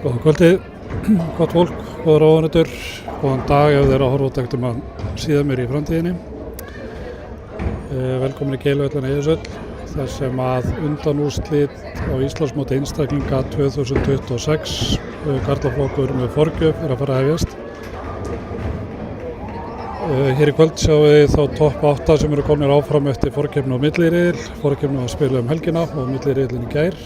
Góða kvöldið, gott fólk, góður áhorfendur, góðan dag ef þið eru að horfa út eftir maður síðan mér í framtíðinni. Velkomin í Keiluhöllina Eiðisvöll, þar sem að undanúrslit á Íslandsmóti einstaklinga 2026, karlaflokkur með forgjöf er að fara að hefjast. Hér í kvöld sjáum við þá topp 8 sem eru komnir áfram eftir forkeppni og milliriðil. Forkeppni var spiluð helgina og milliriðilinn í gær.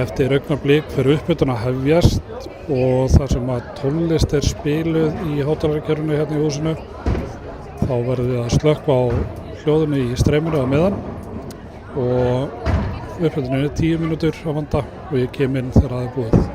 Eftir augnablik fyrir uppbytun að hefjast og þar sem að tónlist er spiluð í hátalarakerfinu hérna í húsinu, þá verðum við að slökkva á hljóðinu í streyminu á meðan og uppbytunin er 10 mínútur á vanda og ég kem inn þegar það er búið.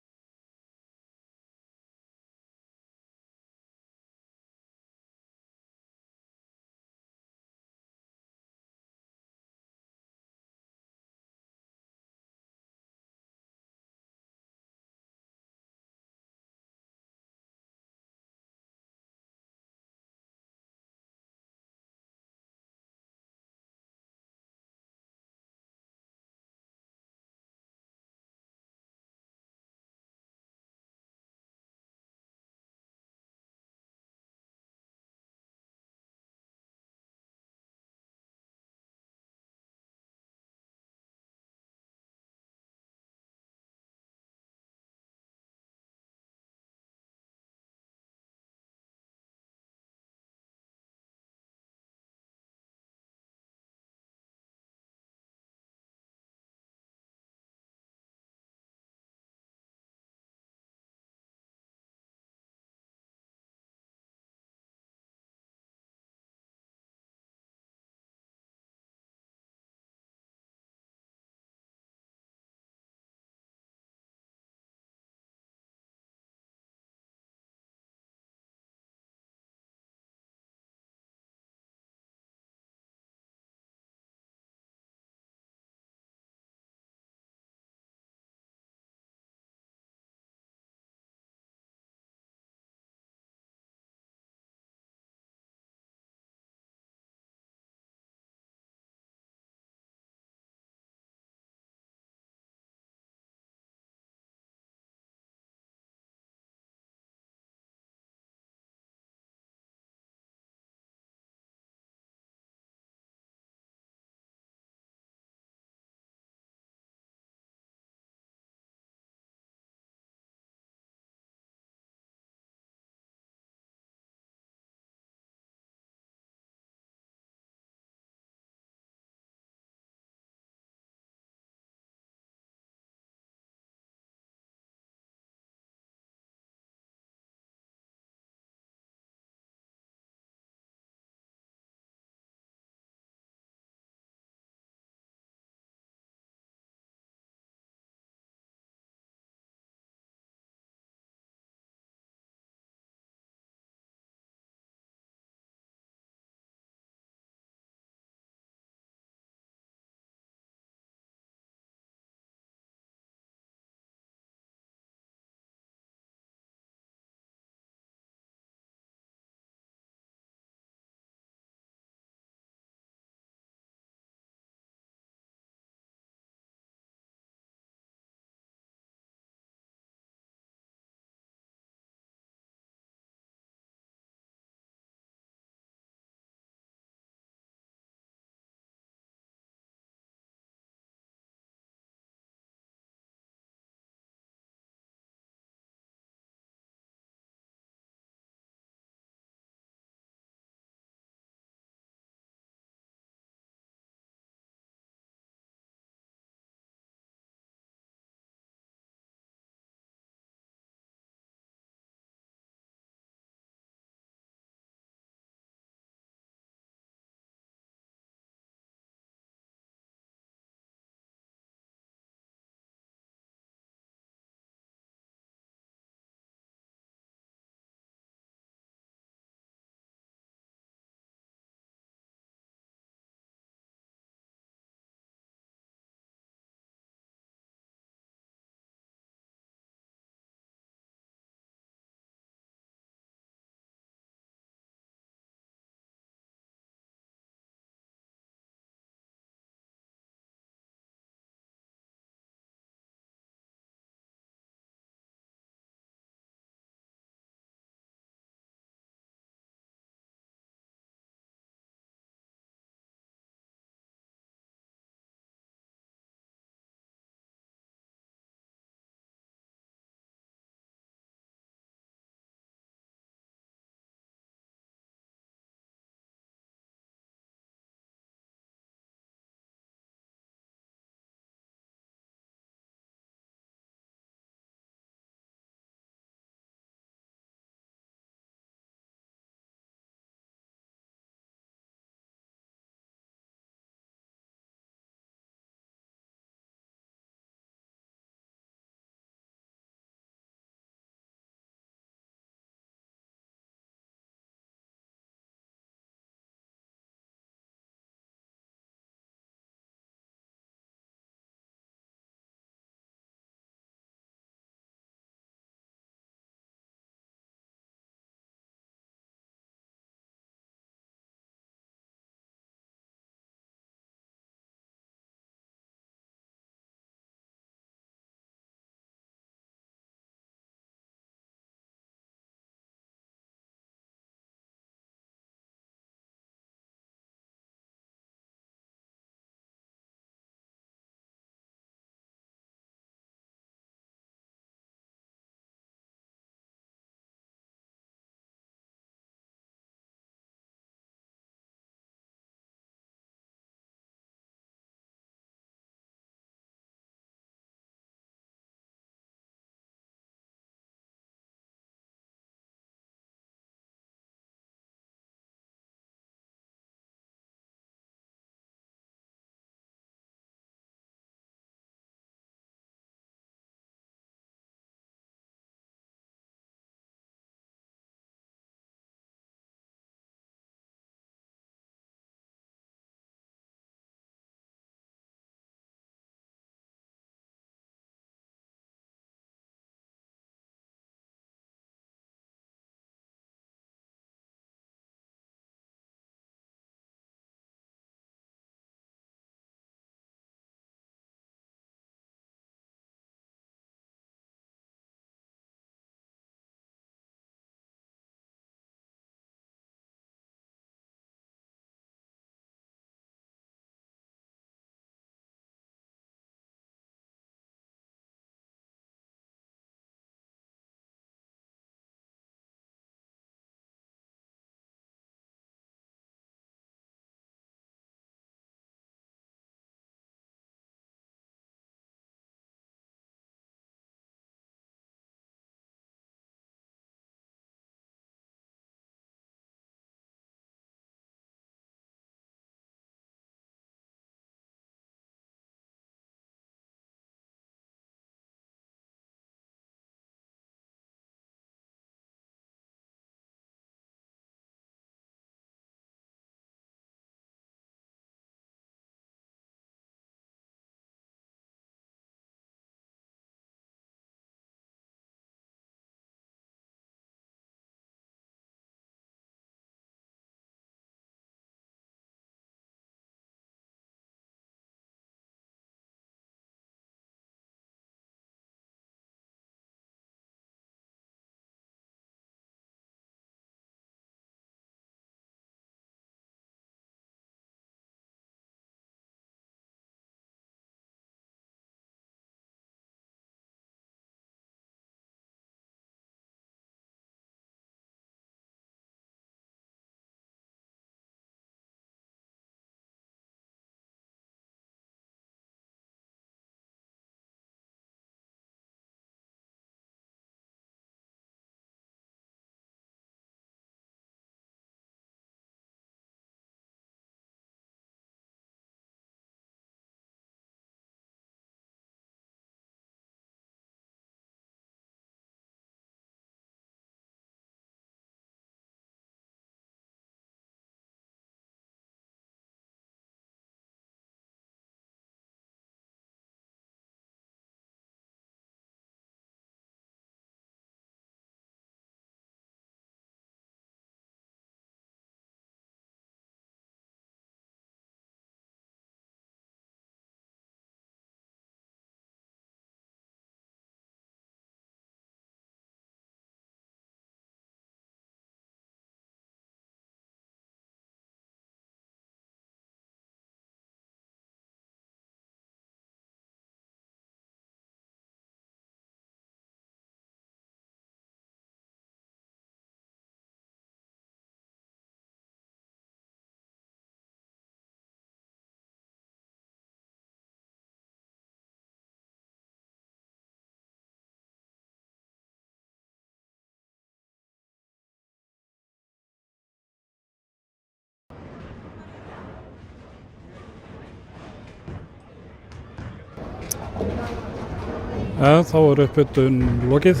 En þá uppbytun lokið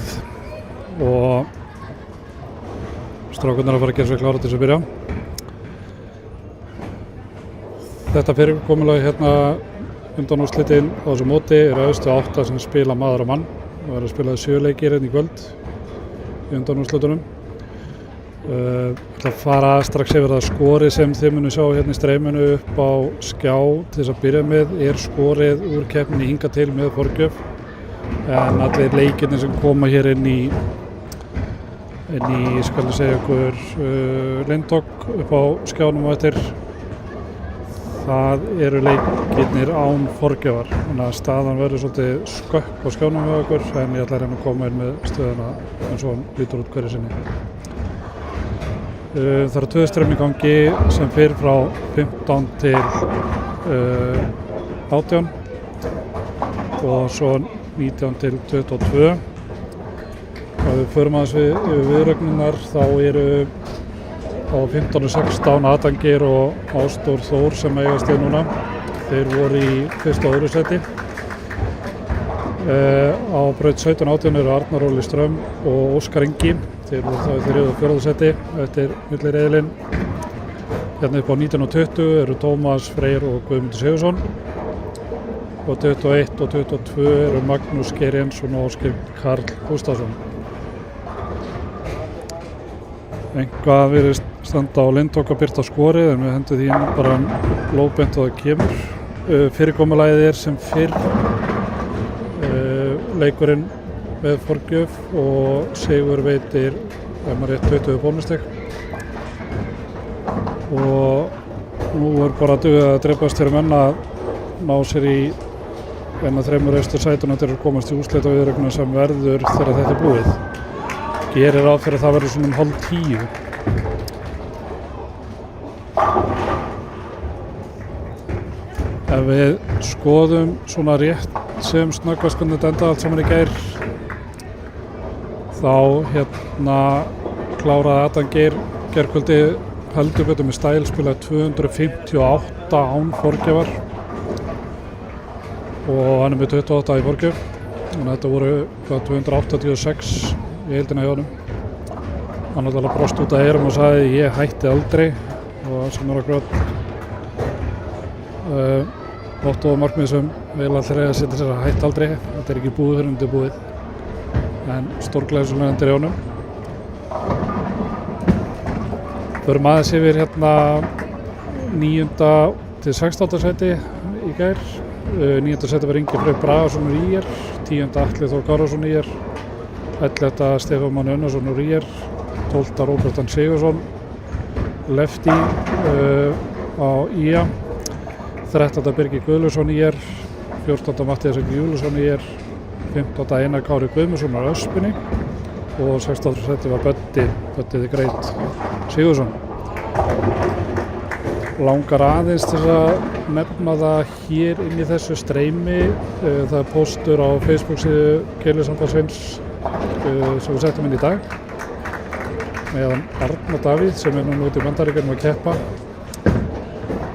og strákurnar að fara að gera sér klára til þess að byrja. Þetta fyrirkomulag hérna undanúrslitin á þessu móti efstu 8 sem spila maður og mann. Það verður að spila 7 leikir hérna í kvöld í undanúrslitunum. Ætla að fara strax yfir það skorið sem þið munu sjá hérna í streyminu upp á skjá til þess að byrja með skorið úr keppninni hingað til með forgjöf. En allir leikirnir sem koma hér inn í skal ég segja ykkur leyndokk upp á skjánum og eftir það eru leikirnir án forgjöfar, þannig að staðan verður svolítið skökk á skjánum hjá okkur en ég ætla að reyna að koma inn með stöðuna eins og hann lítur út hverju sinni. Það eru 2 streymi í gangi sem fer frá 15 til 18 og svo 19 til 22. Ef við förum aðeins yfir viðrögnunar þá eru á 15 og 16 Adam Geir og Ásdór Þór sem eigast þið núna. Þeir voru í 1. og 2. seti. Á braut 17-18 eru Arnar Óli Ström og Óskar Ingi. Þeir voru þá í 3. og 4. seti eftir milliriðilinn. Hérna upp á 19 og 20 eru Tómas Freyr og Guðmundur Sigurðsson. Og 21 og 22 eru Magnús Geir Jensson og Óskar Karl Gústafsson. Eitthvað virðist standa á leyndokk að birta skorið en við hendum því bara lóðbeint og það kemur. Fyrirkomulagið sem fyrr leikurinn með forgjöf og sigur veitir ef maður rétt 20 bónustig. Og nú bara að duga að drepast fyrir menn að ná sér í einn af 3 efstu sætunum til að komast í úrslitaviðureign sem verður þegar þetta búið. Gerir ráð fyrir að það verður svona 9:30. Ef við skoðum svona rétt sem snöggvast hvernig þetta endaði allt saman í gær þá hérna kláraði Adam Geir gærkvöldi heldur betur með stæl, spilaði 258 án forgjafar og hann með 28 í forgjöf og þetta voru 286 í heildina hjá honum. Hann alltaf brost út að eyrum og sagði ég hætti aldrei og sem var akkurat mottóð og markmið sem við allir að setja sér að hætta aldrei. Þetta ekki búið fyrir þetta búið en stórglæðislega undir hjá honum. Förum aðeins yfir hérna 9. til 16. seti í gær. 9. seti var Ingi Freyr Bragason úr ÍR, 10. Atli Þór Kárason úr ÍR, 11. Stefán Máni Unnarsson úr ÍR, 12. Róbert Sigurðsson lefty á ÍA, 13. Birgir Guðlaugsson ÍR, 14. Matthías Júliusson ÍR, 15. Einar Kári Guðmundsson á Öspinni og 16. seti var Böddi the Great Sigurðsson. Langar aðeins til að nefna það hér inn í þessu streymi. Það er póstur á Facebook-síðu Keiljusambandsins sem við settum inn í dag meðan Arnar Davíð sem er núna út í Bandaríkjunum að keppa.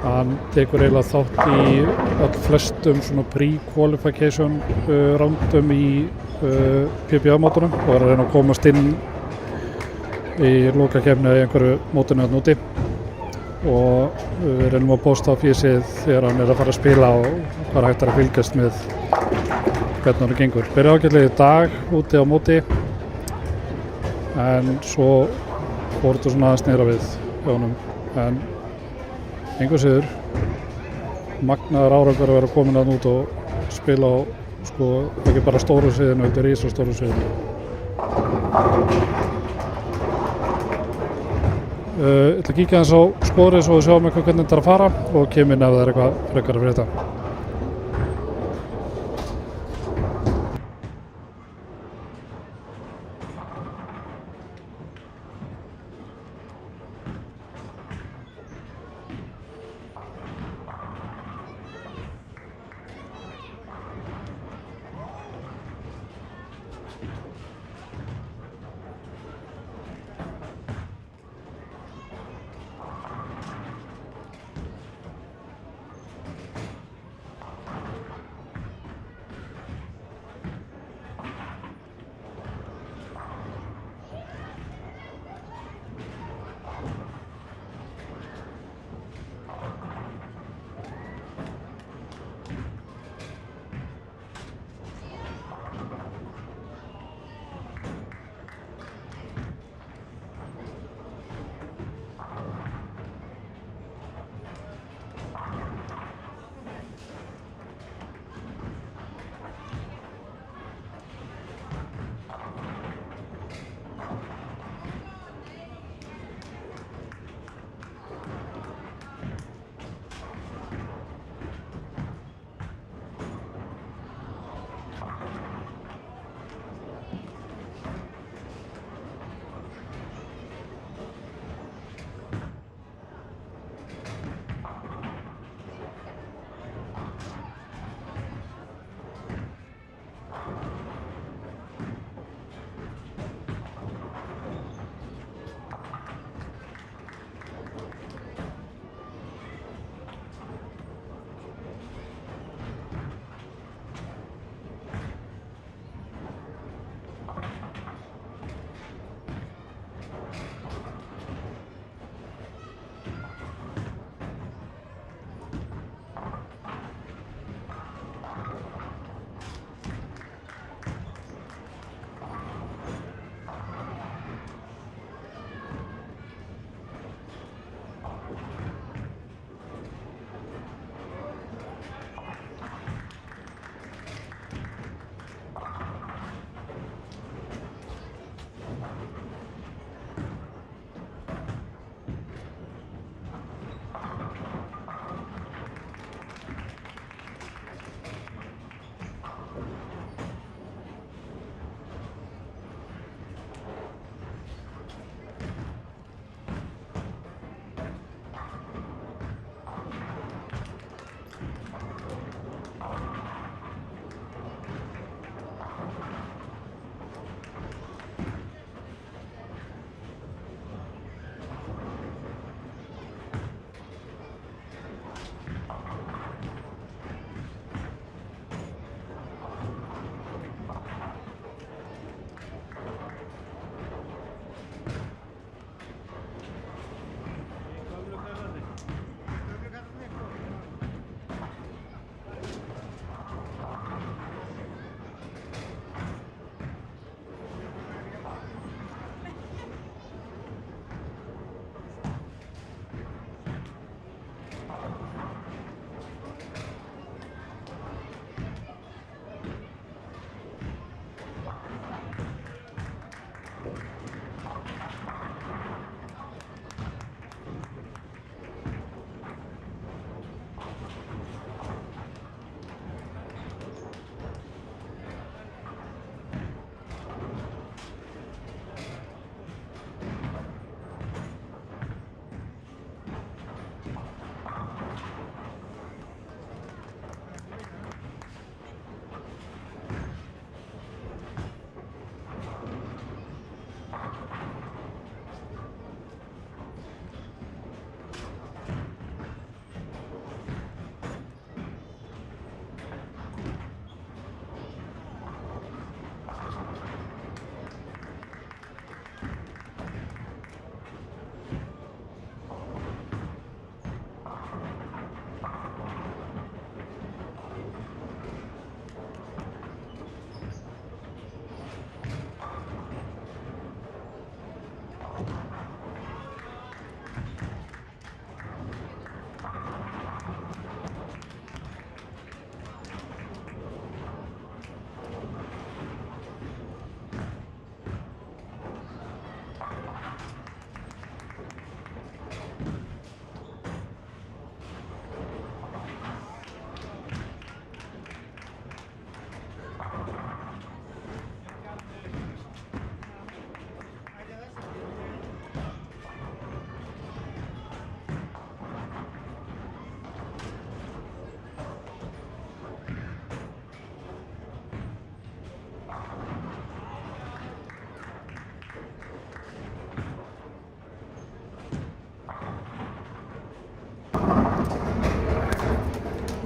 Hann tekur eiginlega þátt í flestum svona pre-qualification rándum í PPA-mótunum og er að reyna að komast inn í lokakeppni í einhverju mótinu þarna úti. Og við reynum að posta á físið þegar hann er að fara að spila og hvað er hægt að fylgjast með hvernig hann gengur. Byrja ágætlega í dag úti á móti en svo fór þetta svona aðeins niðra við hjá honum en engu síður magnaður árangur að vera komin að út og spila á sko ekki bara stóru sviðinu, þetta er ís og stóru sviðinu. Ég ætla að kíkja aðeins á skorið svo við sjáum eitthvað hvernig þetta er að fara og kem inn ef það er eitthvað frekar að frétta.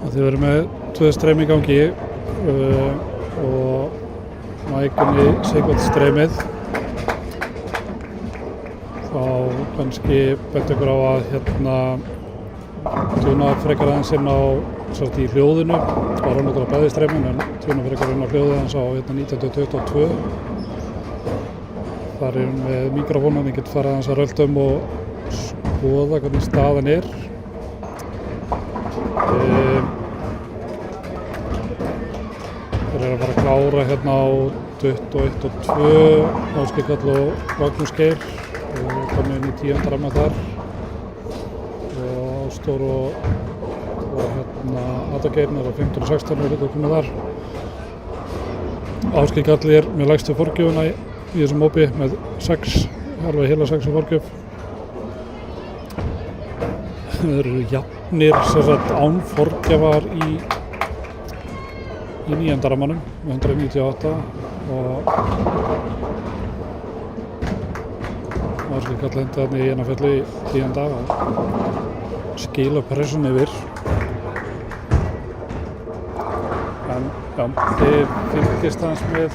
Þið verðum með 2 streymi í gangi og mækunni Sigvald streymið. Þá kannski bent ykkur á að tjúna frekar aðeins inn á í hljóðinu, bara náttúrulega bæði streymin, en tjúna frekar inn á hljóðið aðeins á 1922. Þar með mikrofónum, ég get farið aðeins að rölda og skoða hvernig staðan er. Þeir eru að fara að klára á 21 og 2, Ásgeir Karl og Magnús Geir. Komið inn í 10. ramma þar. Og Ástór og Ada Geir er á 15 og 16 og líka komið þar. Ásgeir Karl er með lægstu forgjöfuna í þessum hópi með 6, alveg heila 6 forgjöf. Þeir eru jafnir án forgjafar í 9. rammanum með 198 og Ásgeir Karl hendi þarna í einafellu í 10. og skila pressun yfir. En já, þið fylgist aðeins með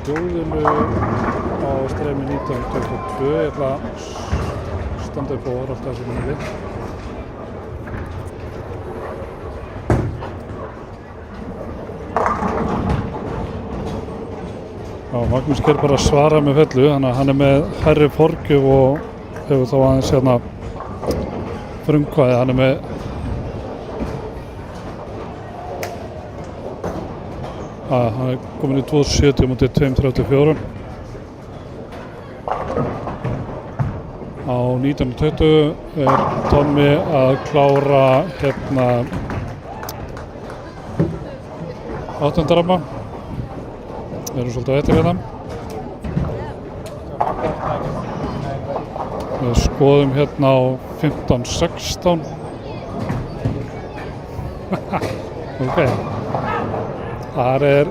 hljóðinu á streymi 1922. Ég ætla að standa upp og rölda þessu minni. Já, Magnús Geir bara að svara með fellu, þannig að hann er með hærri forgjöf og hefur þá aðeins frumkvæði. Hann er með hann er komin í 270 mútið 234. Á 1920 er Tommi að klára 8. ramma. Við erum svolítið á eftir hérna. Við skoðum á 15-16. Ok. Þar er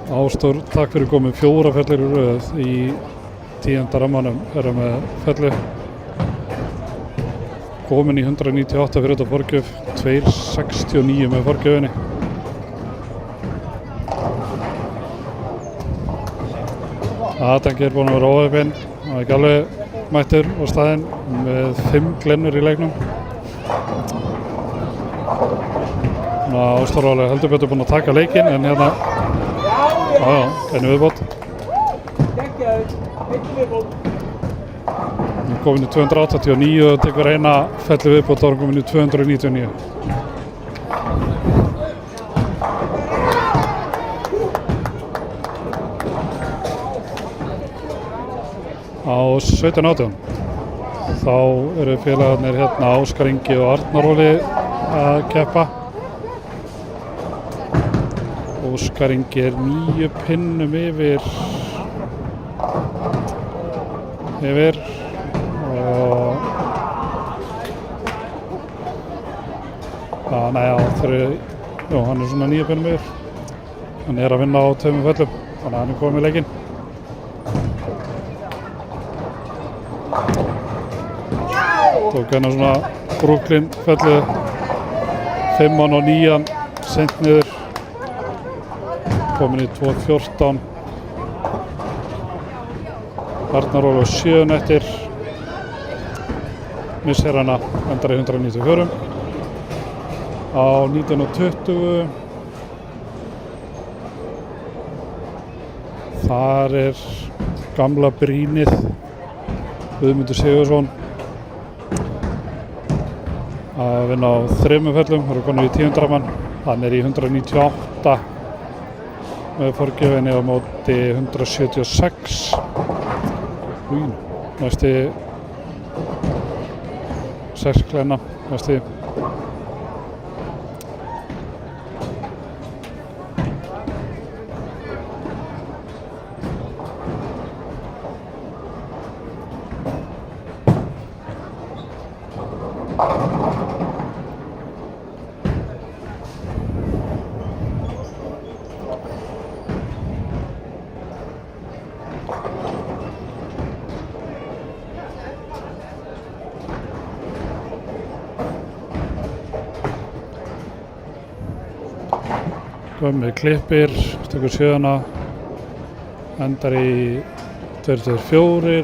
Ástór, takk fyrir komið, 4 fellir í röð í 10. rammanum. Erum með felli. Komin í 198 fyrir þetta forgjöf, 269 með forgjöfinni. Adam Geir búinn að vera óheppinn, hann var ekki alveg mættur á staðinn með 5 glennur í leiknum. Ástór var alveg heldur betur búinn að taka leikinn, en einu viðbót. Hann er komin í 289 og tekur eina felli viðbót, þá er hann komin í 299. Á 17-18 þá eru félagarnir Óskar Ingi og Arnar Óli að keppa. Óskar Ingi er 9 pinnum yfir og hann er svona 9 pinnum yfir. Hann er að vinna á 2 fellum, þannig að hann er komið í leikinn. Tók hérna svona Brooklyn fellu 5 og 9 sent niður, komin í 2.14. Arnar Óli 7 eftir, missir hana, endar í 194. Á 19.20 þar er gamla brýnið Guðmundur Sigurðsson að vinna á 3 fellum, það eru konur í 10. ramman. Hann er í 198 með forgjöfinni á móti 176. Næsti 6 glenna, næsti. Gömmi klippir, tekur 7, endar í 2-4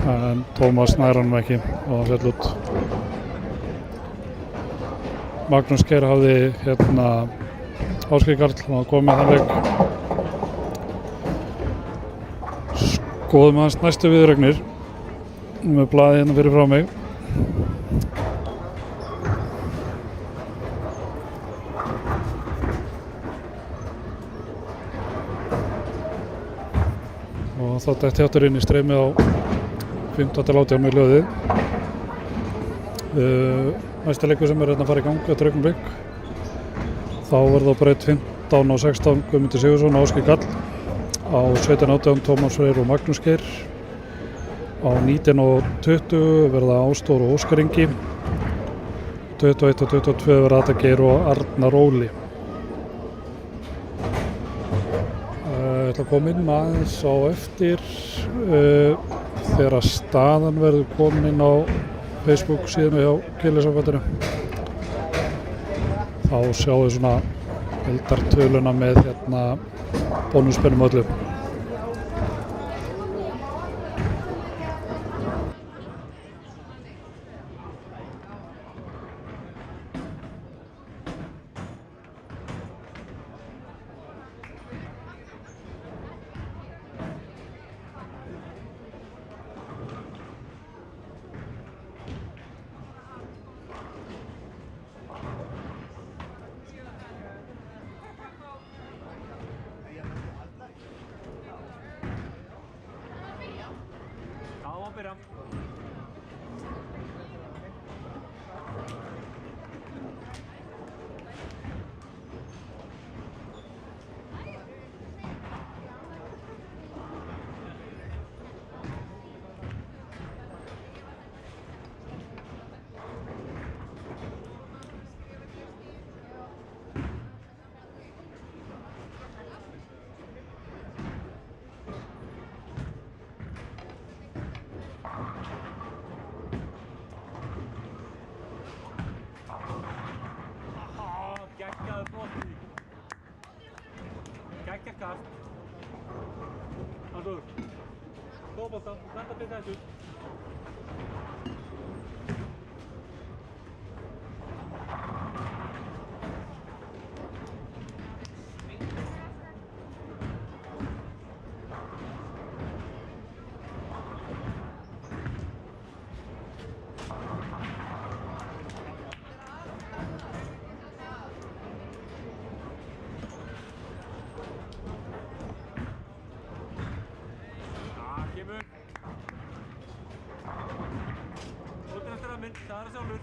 en Tómas nær honum ekki og hann féll út. Magnús Geir hafði Ásgeir Karl, hann kom með þann leik. Skoðum hans næstu viðuregnir með blaðið hérna fyrir frá mig. Og þá detti aftur inn í streymið á 15. með ljóðið. Næsta leikur sem hérna að fara í gang eftir augnablik. Þá verður það braut 15 og 16 Guðmundur Sigurðsson og Ásgeir Karl. Á 17-18 Tómas Freyr og Magnús Geir. Á 19 og 20 verða Ástór og Óskar Ingi. 21 og 22 verða Ada Geir og Arnar Óli. Ég ætla að koma inn aðeins á eftir þegar staðan verður komin inn á Facebook síðan hjá Keilisambandinu. Þá sjáum við svona heildartöluna með bónuspennum öllu. Kast. Arthur. Fótbolta, standa fyrir þessu. Það er sjálfur.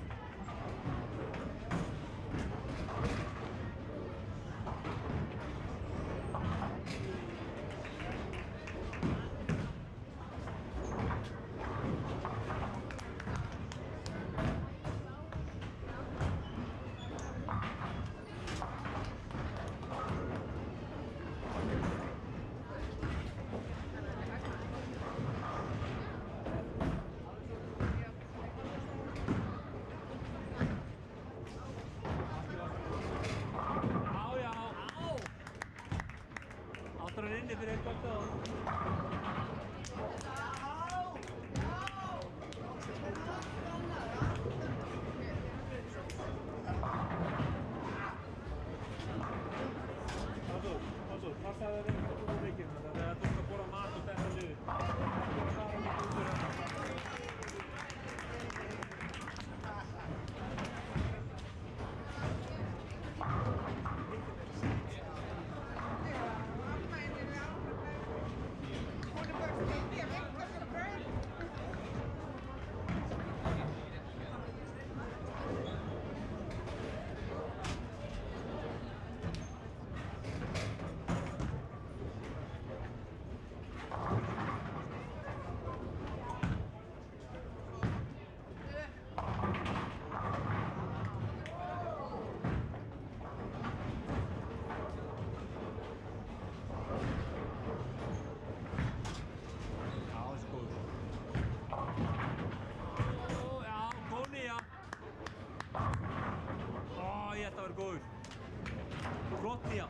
Flott nýja.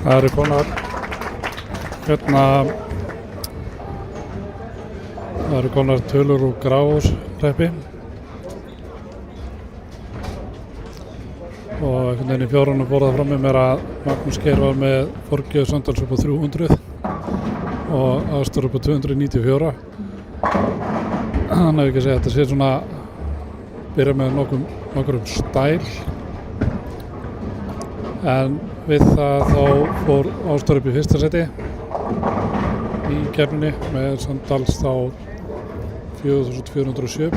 Það eru konar það eru konar tölur úr Grafarvogshreppi og einhvern veginn í fjárunum fór það fram með mér að Magnús Geir var með Þorgeir Söndals upp á 300 og Ástór upp á 294. Hann hefur ekki að segja að þetta sé svona byrja með nokkrum stæl en við það þá fór Ástór upp í fyrsta seti í keppninni með Söndals þá 4407.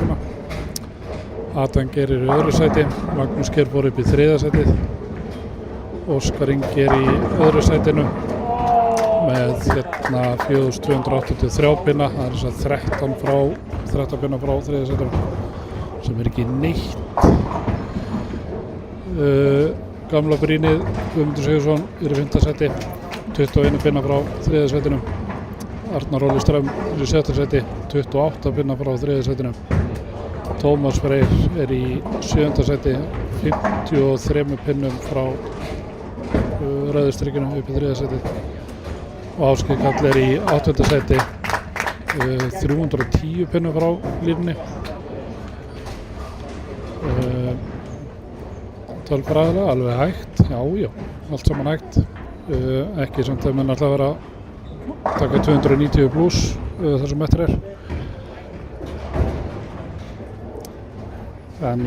Adam Geir í öðru seti, Magnús Geir fór upp í þriðja setið, Óskar Ingi í öðru setinu með 4283 pinna, það er þess að 13 pinna frá þriðja setinu sem er ekki neitt. Gamla brínið Guðmundur Sigurðsson í fimmta seti, 21 pinna frá þriðja setinu. Arnar Óli Strömm í sjötta seti, 28 pinna frá þriðja setinu. Tómas Freyr er í sjöunda seti, 53 pinnum frá rauðustrikinu upp í þriðja seti. Og Ásgeir Karl er í áttunda seti, 310 pinnum frá línunni. Tölfræðilega alveg hægt, já, allt saman hægt. Ekki samt að menn alltaf vera að taka 290 pluss þar sem eftir er. En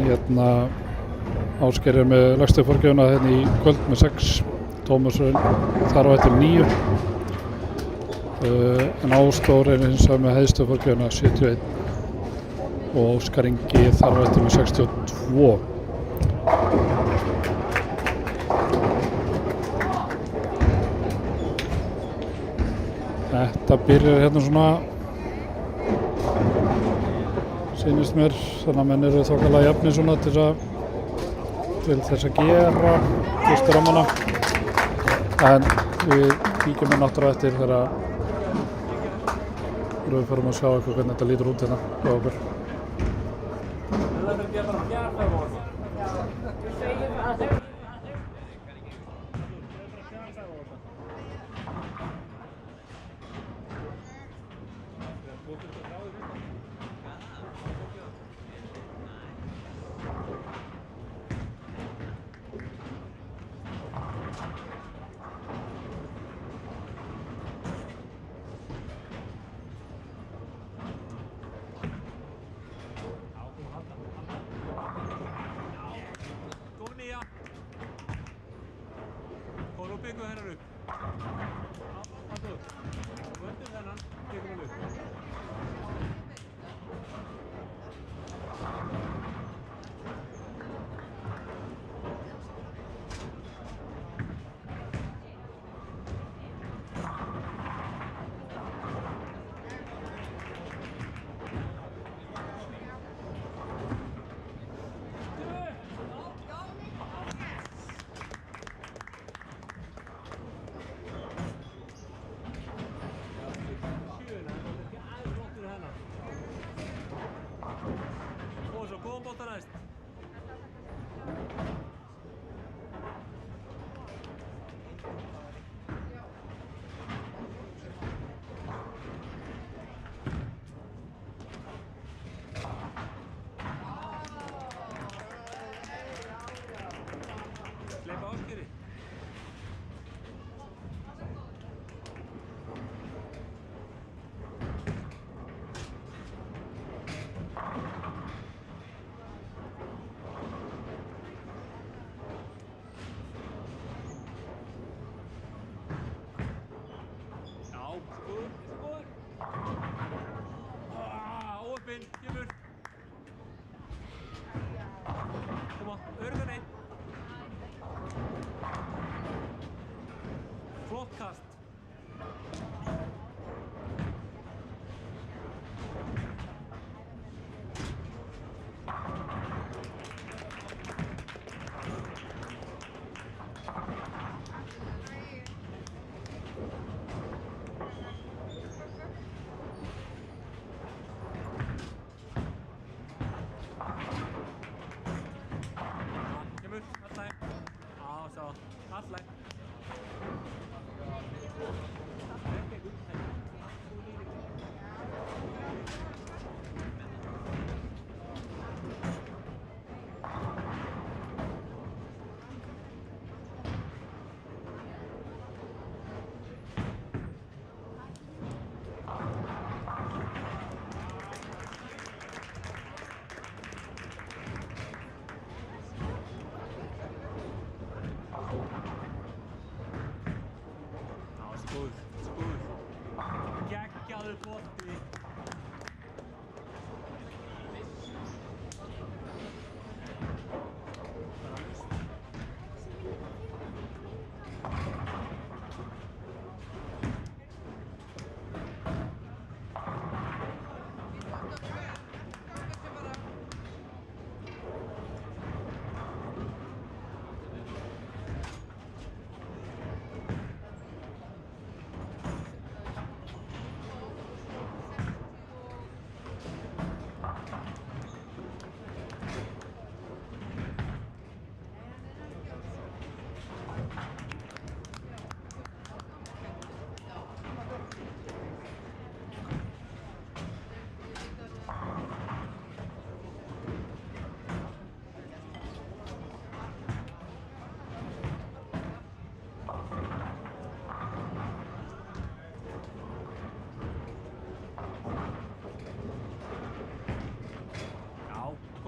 Ásgeir er með lægstu forgjöfuna hérna í kvöld með 6, Tómas þar á eftir 9. En Ástór er hins vegar með hæstu forgjöfuna 71 og Óskar Ingi þar á eftir með 62. Þetta byrjar hérna svona, sýnist mér, þannig að menn eru þokkalega jafnir svona til þess að gera fyrstu rammana. En við kíkjum hérna aftur á eftir þegar við förum að sjá eitthvað hvernig þetta lítur út hérna hjá okkur. Byggu hennar upp. Alltaf upp. Vöndur þennan, byggur hann upp. Opinn, kemur. Koma, örgan einn. Flott kast. Alla. Spúð. Geggjaður bolti.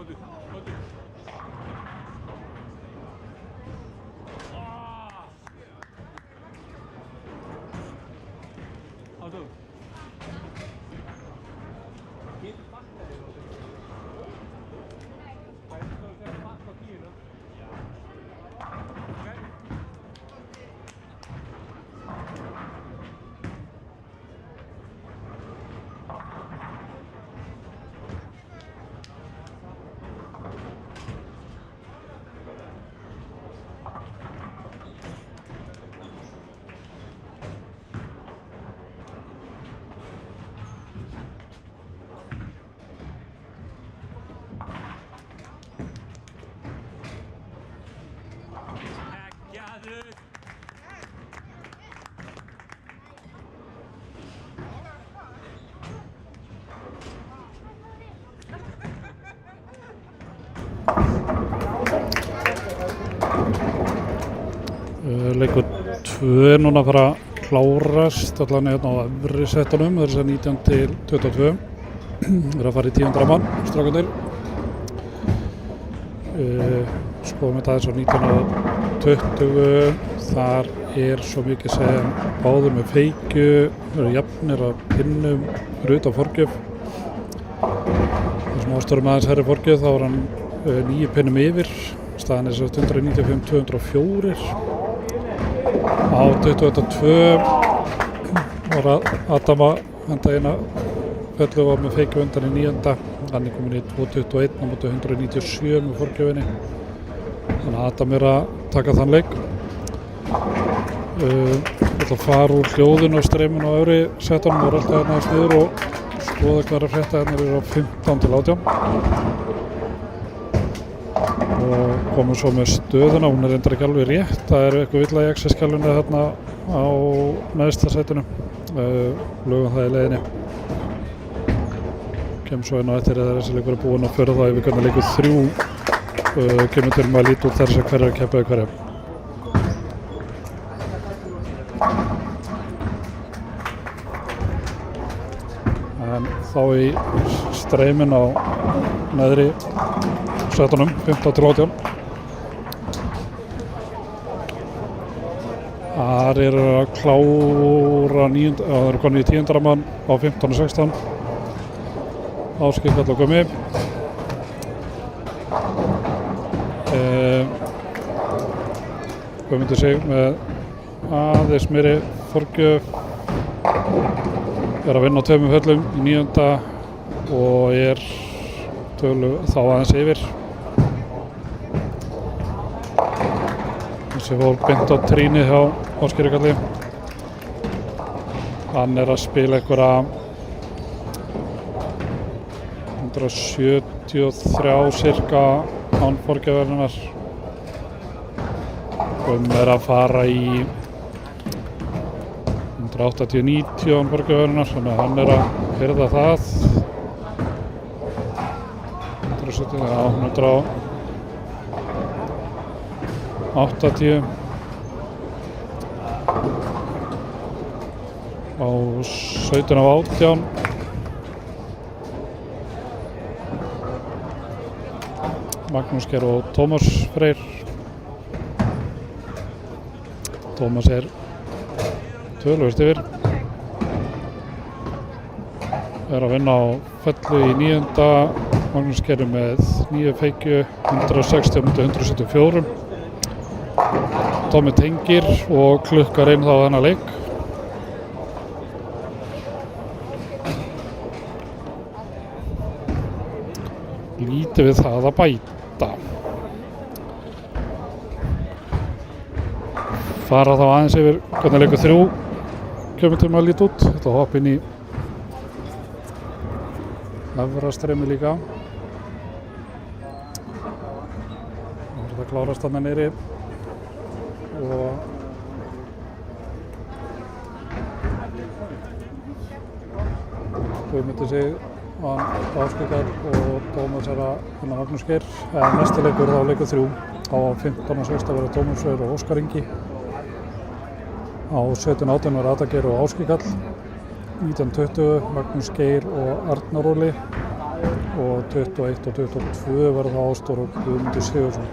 Komdu. Áttu. Getur bakkað þér á þetta. Hvað er það að bakka á tíuna? Já. Ok. Geggjaður. Leikur 2 er núna að fara að klárast allan hérna á efri settunum, það er þess að 19 til 22. Það er að fara í 10. mann, strákarnir. Skoðum þetta aðeins á 19 og 20, þar er svo mikið sem báður með feikju, það eru jafnir að pinnum fyrir utan forgjöf. Þessum ástörum aðeins herri forgjöf, þá er hann 9 pinnum yfir, staðan er þess að 195-204. Á 22 var Adam að henda eina fellu var með feikju undan í 9. Hann er komin í 221 á móti 197 með forgjöfinni. Þannig að Adam er að taka þann leik. Ég ætla að fara úr hljóðinu og streyminu á öfri setunum og rölda hérna aðeins niður og skoða hvað er að frétta. Hérna eru á 15 til 18. Og komum svo með stöðuna, hún er reyndar ekki alveg rétt. Það er eitthvað villa í XS-skjálfinu hérna á neðsta setinu. Lögum það í leiðinni. Kemur svo inn á eftir að þessi leikur er búinn að föra það yfir hvernig leikur 3 kemur til með að líta út þess að hverja keppa við hverja. En þá í streymin á neðri setunum, 15 til 18. Þar eru að klára það eru konið í 10. mann á 15 og 16. Áskil Kall og Gummi. Guðmundur Sig með aðeins meiri forgjöf. Er að vinna á 2 höllum í 9. og er þá aðeins yfir. Þessi fór beint á trýni hjá Ásgeiri Kalli. Hann er að spila einhverja 173 cirka án forgjöfurinnar. er að fara í 180-90 án borgarverðunar, þannig að hann er að hirða það. 170, já, 180 á 17 af 18. Magnús Geir og Tómas Freyr. Tómas er töluvert yfir. Er að vinna á fellu í 9. Magnús Geir með 9 feikju, 160 á 174. Tómi tengir og klukkar inn þá þennan leik. Lítið við það að bæta. Fara þá aðeins yfir hvernig leikur 3 kemur til með að líta út. Þetta hopp inn í efra streymi líka. Það er það klárast þarna niðri og Guðmundur sig Ásgeir og Tómas er að vinna Magnús Geir. Næsti leikur þá leikur 3 á 15 og 16 verður Tómas Freyr og Óskar Ingi. Á 17 og 18 verður Ada Geir og Ásgeir Karl. 19-20 Magnús Geir og Arnar Óli og 21 og 22 verður það Ásdór og Guðmundur Sigurðsson.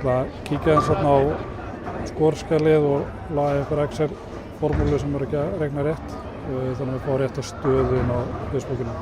Það kíkja eins á skorskjalið og laga ykkur Excel formúlu sem eru ekki að regna rétt. Þannig að við fáum rétt að stöðun á Facebookinu.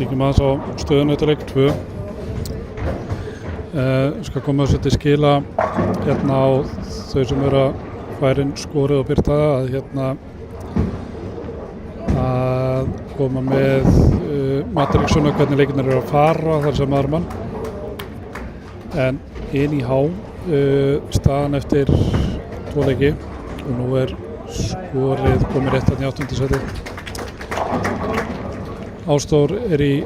Kíkjum aðeins á stöðunni eftir leik 2. Skal koma þessu til skila hérna á þau sem eru að færa inn skorið og birta það að hérna að koma með matrixuna hvernig leikinnir eru að fara þar sem aðra mann. En inn í staðan eftir 2 leiki og nú skorið komið rétt hann í 8. sæti. Ástór í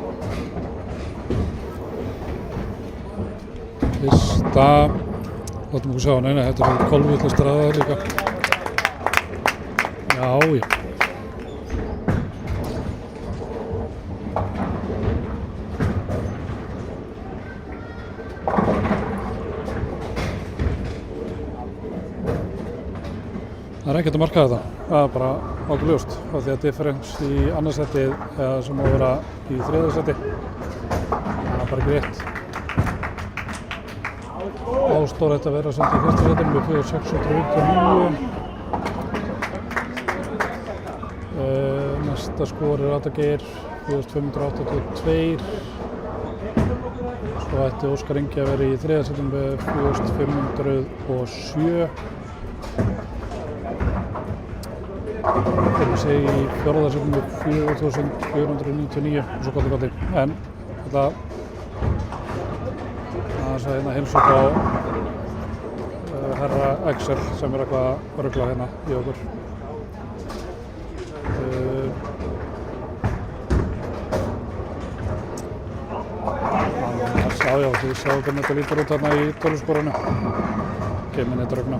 fyrsta, látum okkur sjá, neina, þetta kolvitlaust raðað líka. Já. Það ekkert að marka þetta, það bara nokkuð ljóst af því að differens í annars sætið eða sem á að vera í 3. sæti. Það bara ekki rétt. Ástór ætti að vera samt í 1. sætinu með 4.699. Næsta skor Adageir 4.582. Svo ætti Óskar Ingi að vera í 3. sætinu með 4.507. Þegar sig í 4. sætinu með 4.499 og svo gott. En þetta aðeins að hérna heimsókn á herra Excel sem eitthvað að rugla hérna í okkur. Já, þið sjáu hvernig þetta lítur út hérna í töluskorinu. Geiminn þetta rugna.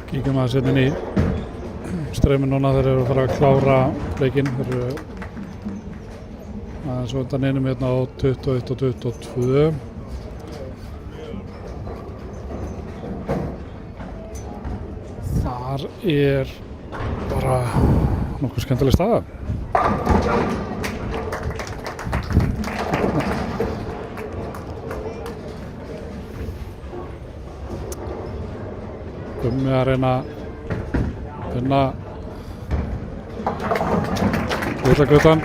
Kíkjum aðeins hérna inn í streymið núna. Þeir eru að fara að klára leikinn. Þeir eru aðeins undan einum hérna á 21 og 22. Þar er bara nokkuð skemmtileg staða. Gummi að reyna að finna litla guttan.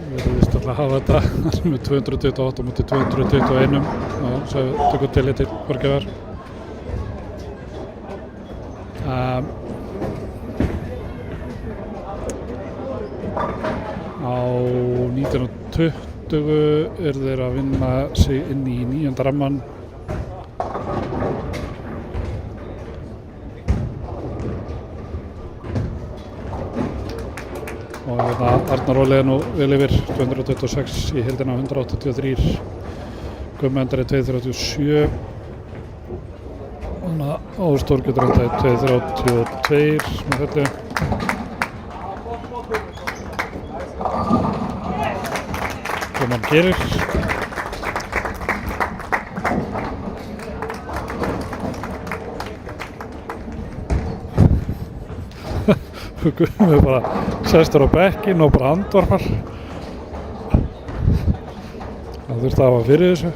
Við erum vist að hafa þetta með 228 mútið 221 og svo tökum til til Borgjarvar. Á 1920 eru þeir að vinna sig inn í 9. rammann. Og hérna Arnar Óli er nú vel yfir 226 í heildina, 183. Gummi endar í 237. Ástór getur endað í 232 með fellu. Sem hann gerir. Gummi bara sestur á bekkinn og bara andvarpar. Það þurfti að hafa fyrir þessu.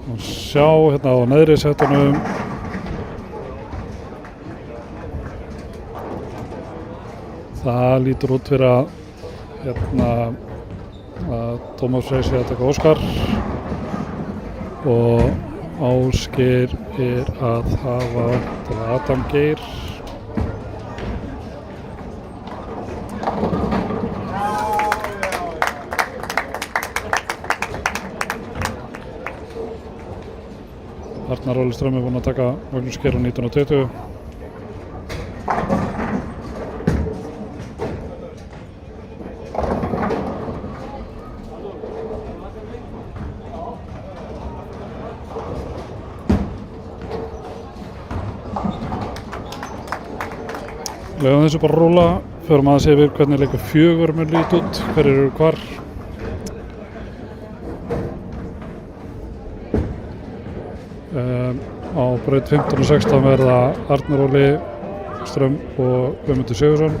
Og sjá hérna á neðri settunum. Það lítur út fyrir að hérna að Tómas Freyr sé að taka Óskar og Ásgeir er að hafa til Adam Geir. Arnar Óli Strömm er búinn að taka Magnús Geir á 1920. Legum þessu bara að rúlla, förum aðeins yfir hvernig leikur 4 mun líta út, hverjir eru hvar. Á braut 15 og 16 verða Arnar Óli Strömm og Guðmundur Sigurðsson.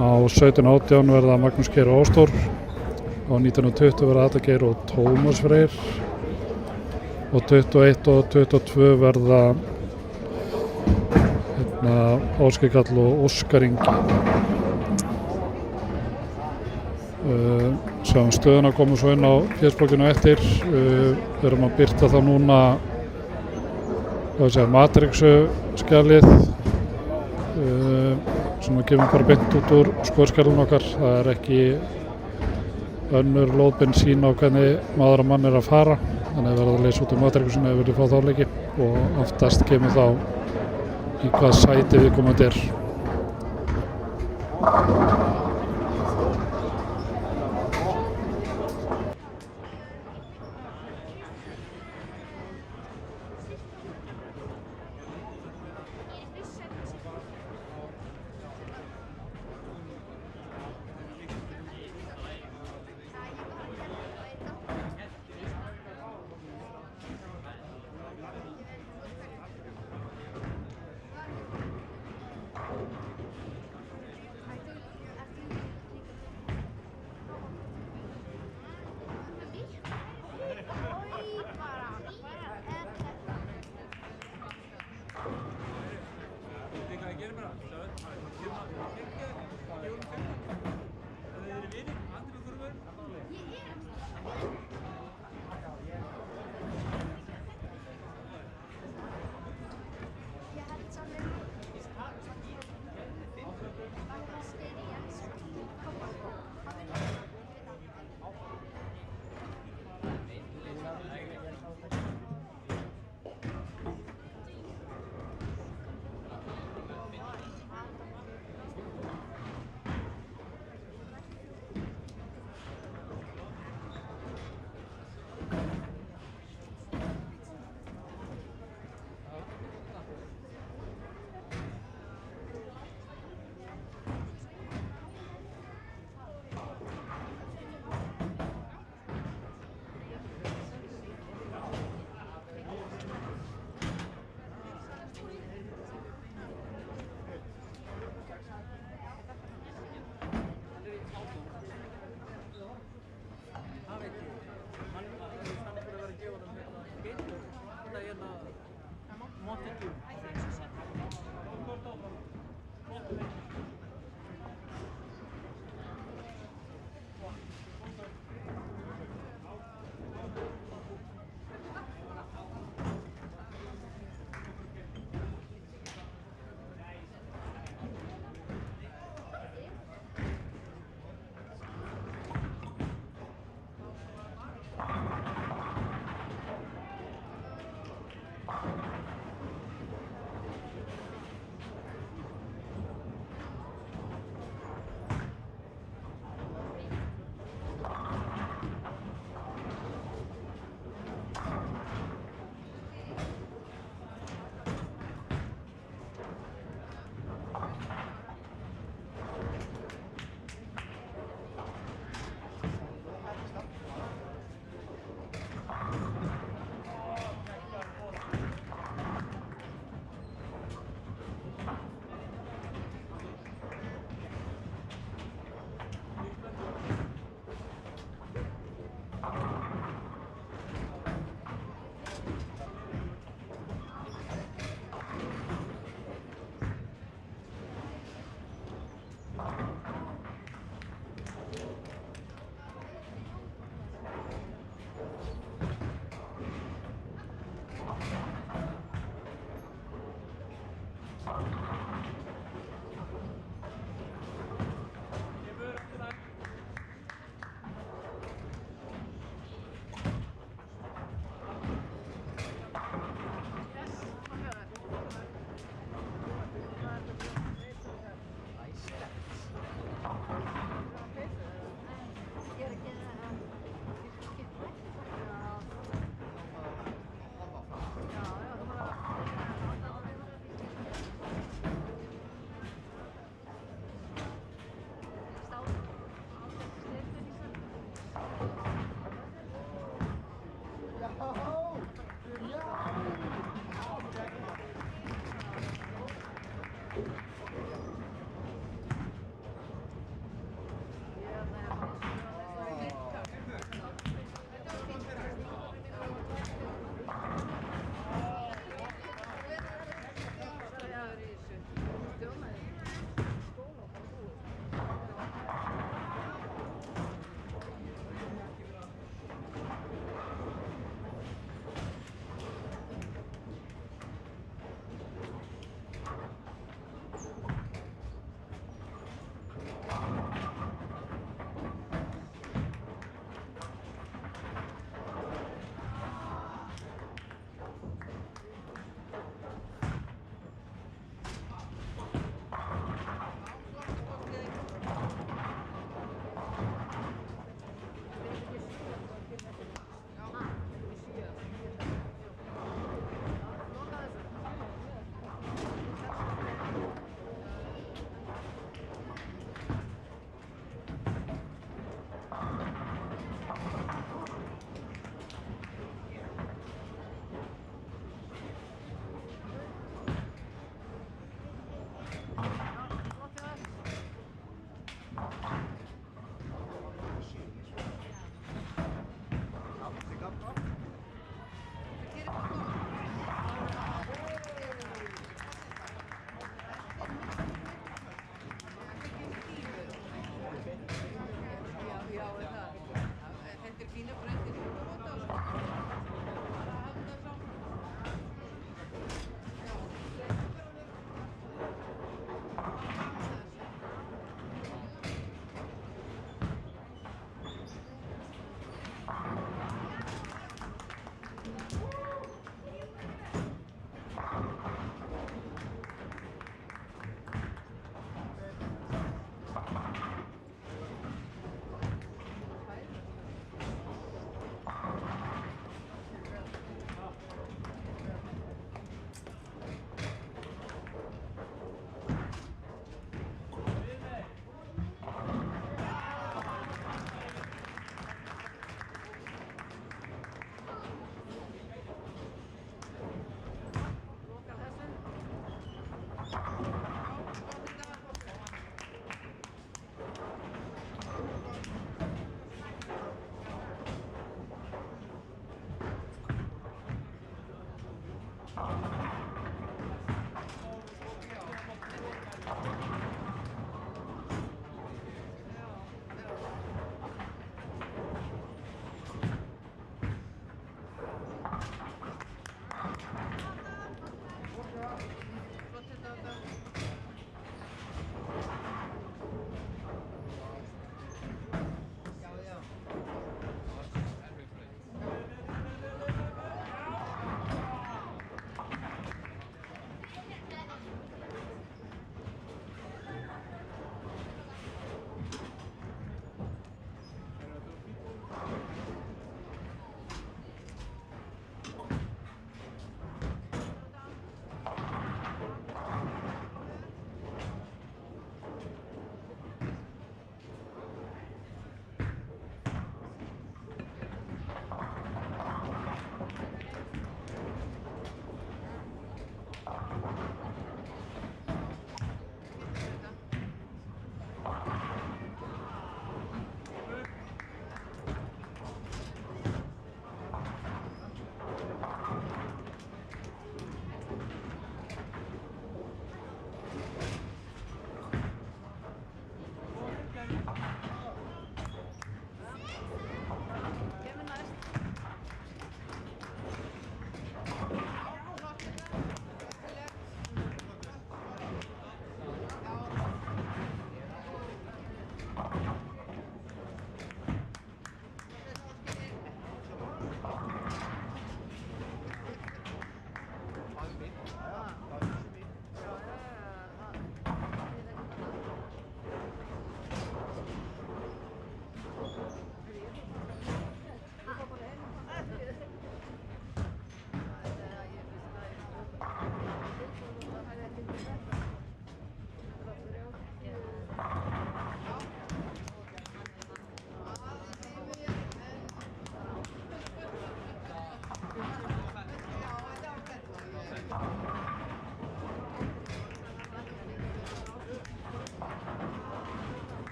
Á 17 og 18 verða Magnús Geir og Ástór. Á 19 og 20 verða Adam Geir og Tómas Freyr. Og 21 og 22 verða Ásgeir Karl og Óskar Ingi. Sjáum stöðuna komum svo inn á fésblokkinu eftir. Við erum að birta þá núna Matrixu skjalið sem við gefum bara beint út úr skóðskjalinu okkar. Það er ekki önnur lóðbensín á hvernig maður og mann er að fara, þannig að við verðum að leysa út úr Matrixinu ef við viljum fá þá leiki og oftast kemur þá í hvað sæti viðkomandi er.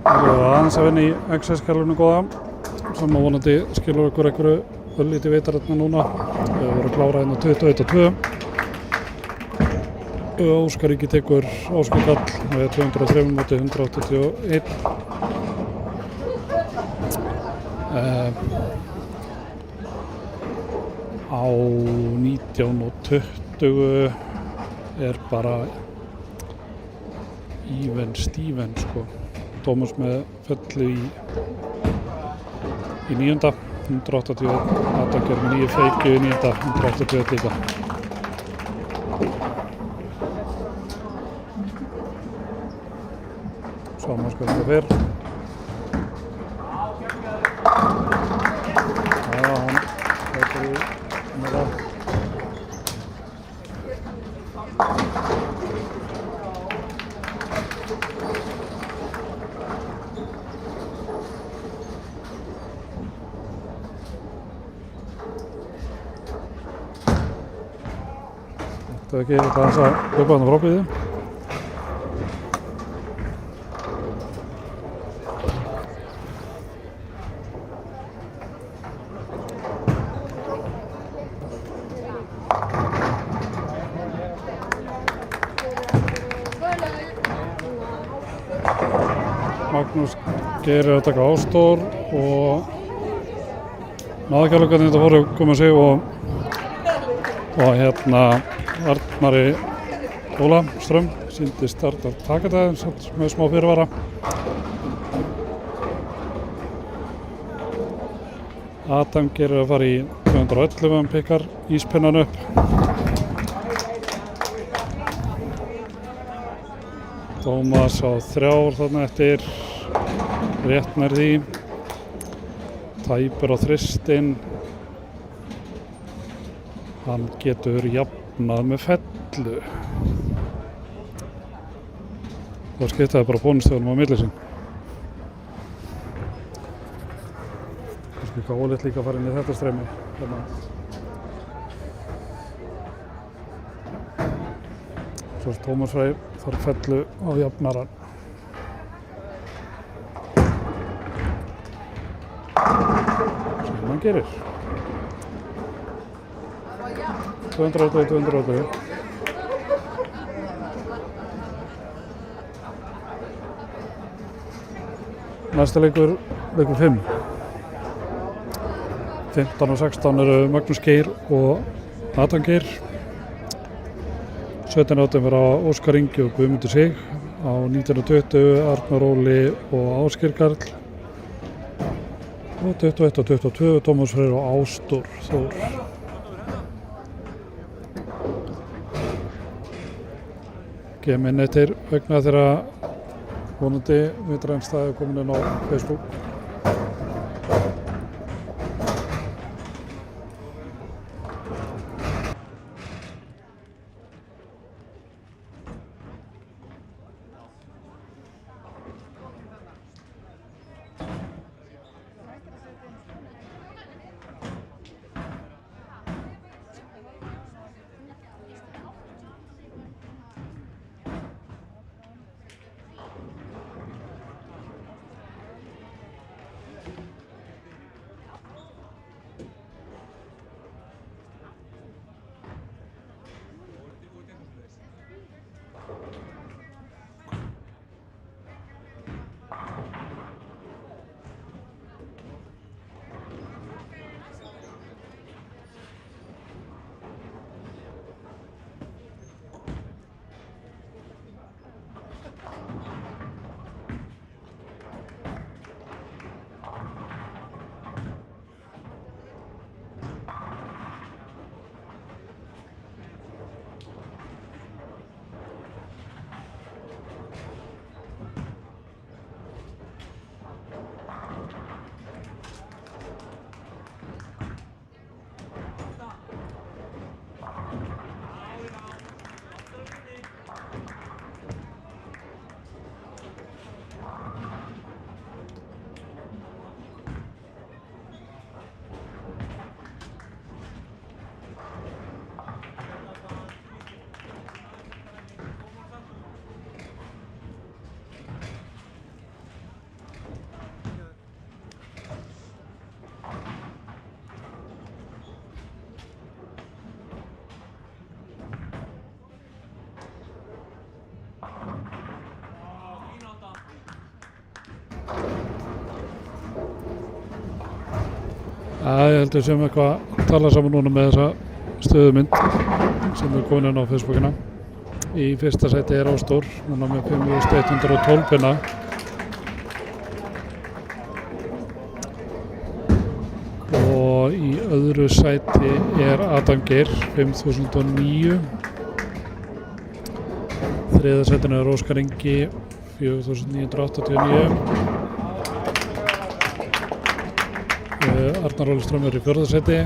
Það er aðeins að vinna í XS-kjálfinu góða sem að vonandi skilur ykkur einhverju öllítið veitaröfna núna. Við vorum klárað inn á 21-2. Óskar Ingi tekur Óskar Karl með 203 móti 181. Á 19 og 20 er bara even Steven sko. Tómas með fellu í 9. 181, Atakjör með 9 feikju í 9. 181 líka. Saman sko þetta fyrr. Já, hann þetta með það. Þetta er ekki aðeins að hlaupa hann á frábíði. Magnús Geir er að taka Ástór og maðurkjálfarnir þetta voru komið sig og hérna Arnari Óla Strömm sýndi start að taka það með smá fyrirvara. Adam Geir er að fara í 211, hann pikkar íspinnan upp. Tómas á 3 þarna eftir, rétt nær því. Tæpur á þristinn. Hann getur jafnað með fellu. Þá skiptaði bara bónustöðunum á milli sín. Kannski gáleitt líka að fara inn í þetta streymi. Svo Tómas Freyr þarf fellu á jafnaran. Sem hann gerir. 280. Næsta leikur 5. 15 og 16 eru Magnús Geir og Adam Geir. 17-18 verða Óskar Ingi og Guðmundur Sig. Á 19-20 Arnar Óli og Ásgeir Karl. Og 21 og 22 Tómas Freyr og Ástór Þór. Gem inn eftir vegna þeirra vonandi vitrænstæði komin inn á Facebook. Ég held við séum eitthvað að tala saman núna með þessa stöðumynd sem er komin inn á Facebookina. Í fyrsta sæti er Ástór, núna með 5112 pinna. Og í öðru sæti er Adam Geir, 5009. Þriða sætinu er Óskar Ingi, 4989. Arnar Óli Strömmur í fjórða sæti,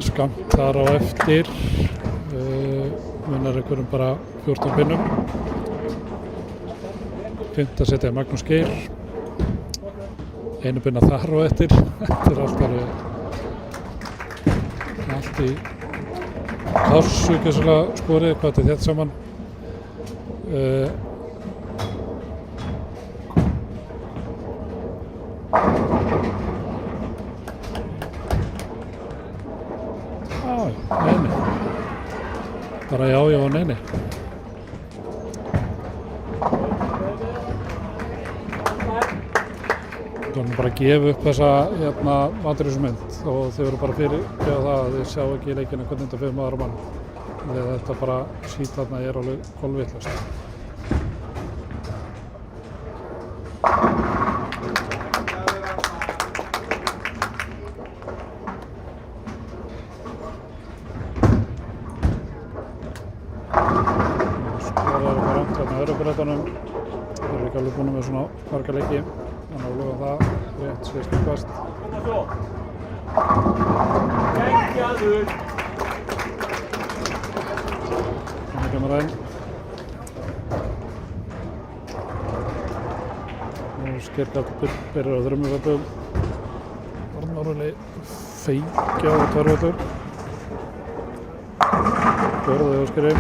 skammt þar á eftir, munar einhverjum bara 14 pinnum. Fimmta sæti er Magnús Geir, einu pinna þar á eftir. Þetta er allt í kássu skorið, hvað er þetta saman. Nei. Bara já og nei. Þú erum bara að gefa upp þessa matrísumynd og þau eru bara fyrir það að þið sjá ekki í leikinu hvernig þetta fyrir maður og mann. Þegar þetta bara sýt þarna er alveg kolvitlaust. Þeir eru ekki alveg búin með svona marga leiki, þannig að lofa það rétt sé skilpast. Geggjaður! Þannig kemur það inn. Nú Skirkall byrjar á þrjumuföllum. Arnar Óli feikja á tværvöllur. Fjórði Óskari.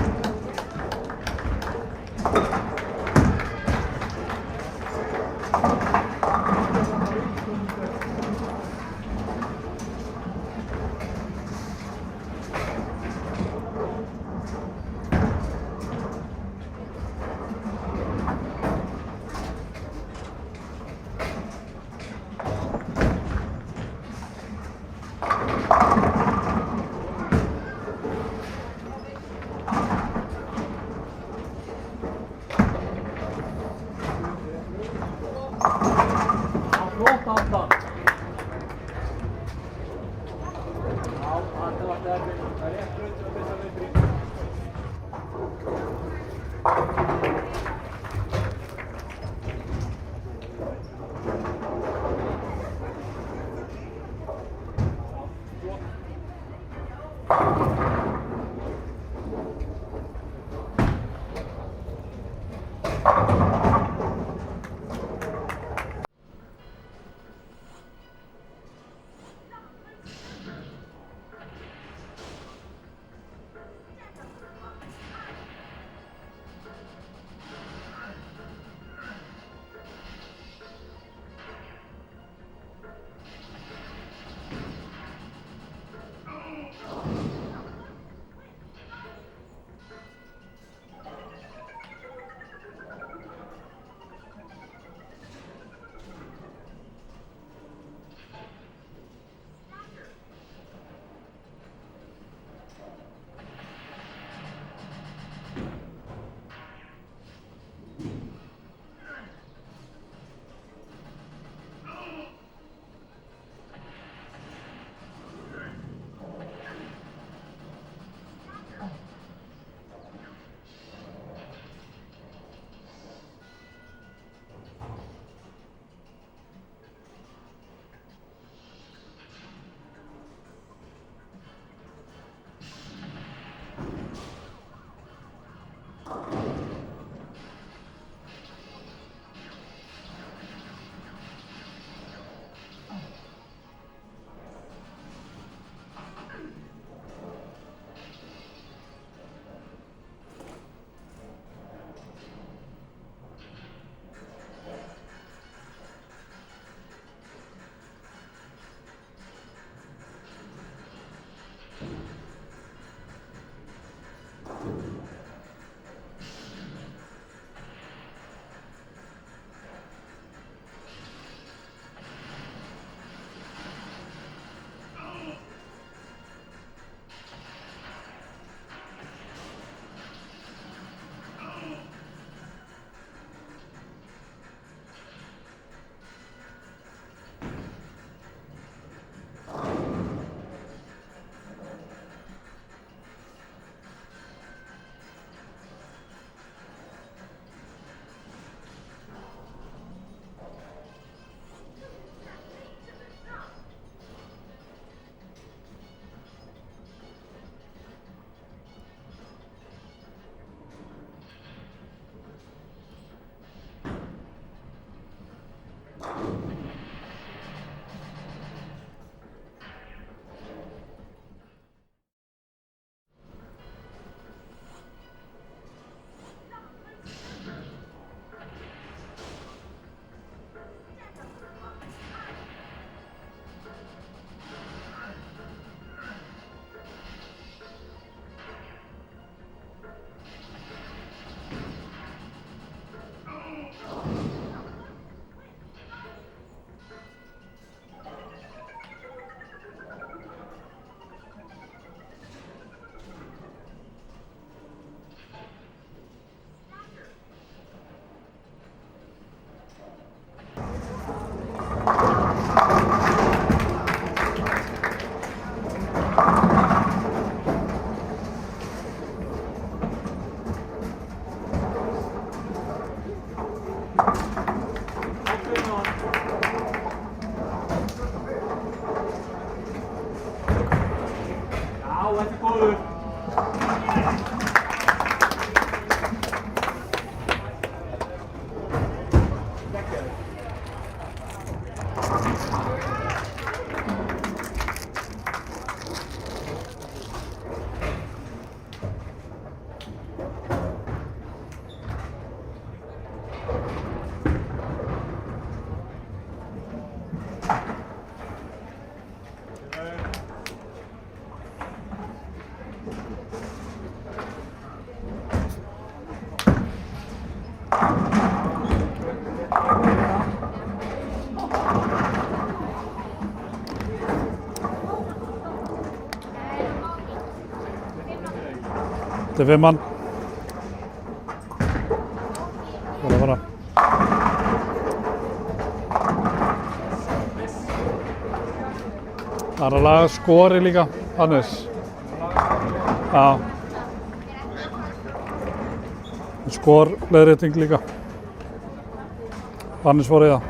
Já, þetta er góður. Þetta er 5 mann. Það er að fara. Það er að laga skori líka, Hannes. Já. Skorleiðrétting líka. Hannes fór í það.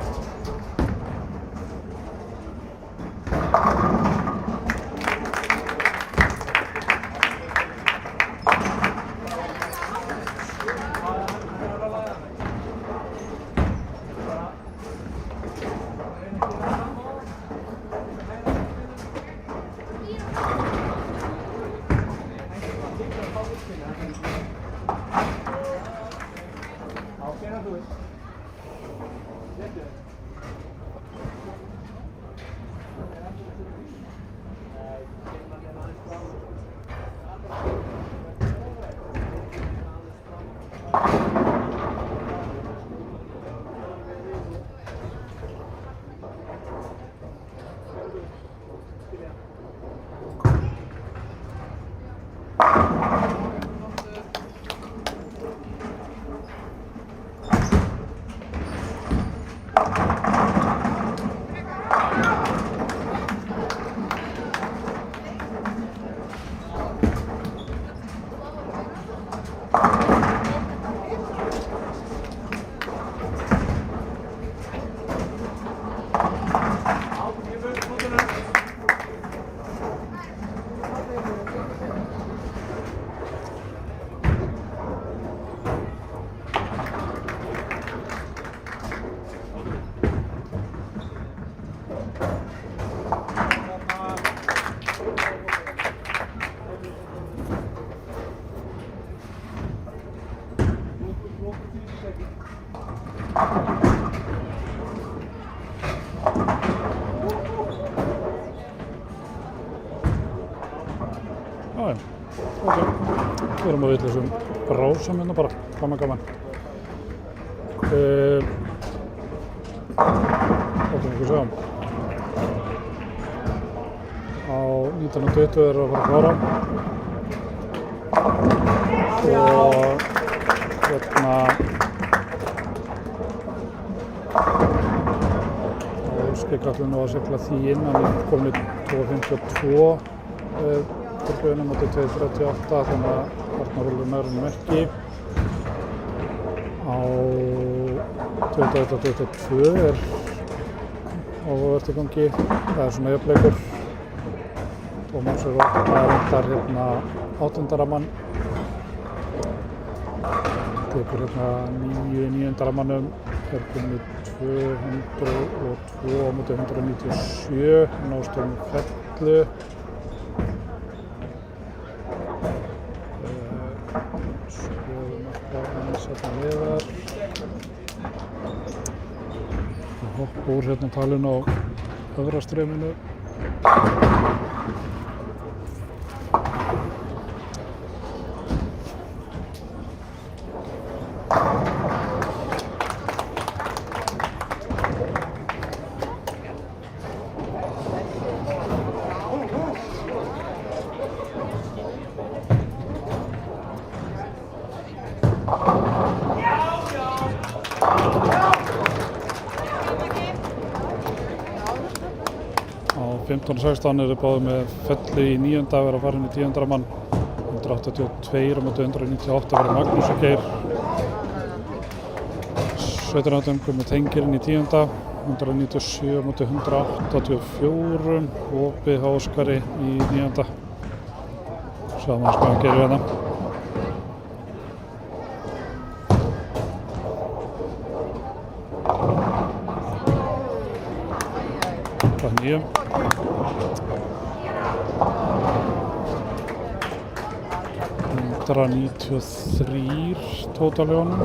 Ok, við erum á vitlausum brásum hérna bara, gaman. Látum ykkur sjá. Á 1920 erum við að fara að klára. Og hérna á skegglallinu að sigla því inn, hann er komin í 2.52 tilbúinu móti 2.38, þannig að Arnarhólfur nærunum ekki. Á 2.22 er áhugavert í gangi, það er svona jöfnleikur. Tómas er reyndar hérna 8. rammann, tekur hérna 9. rammannum, er komið 202 á móti 197, Nástofn Fellu. Skoðum eitthvað aðeins hérna neðar. Það hoppa úr hérna talin á öfrastrauminu. Á 15.16 eru báðir með Fellu í 9. að vera farin í 10. mann. 182 á móti 198 fyrir Magnús og Geir. 17. Gummi Tengirinn í 10. 197 múti 184, opið hjá Óskari í 9. Sjáum hvað hann gerir hérna. Það er 9. Það er 93 tótal í honum.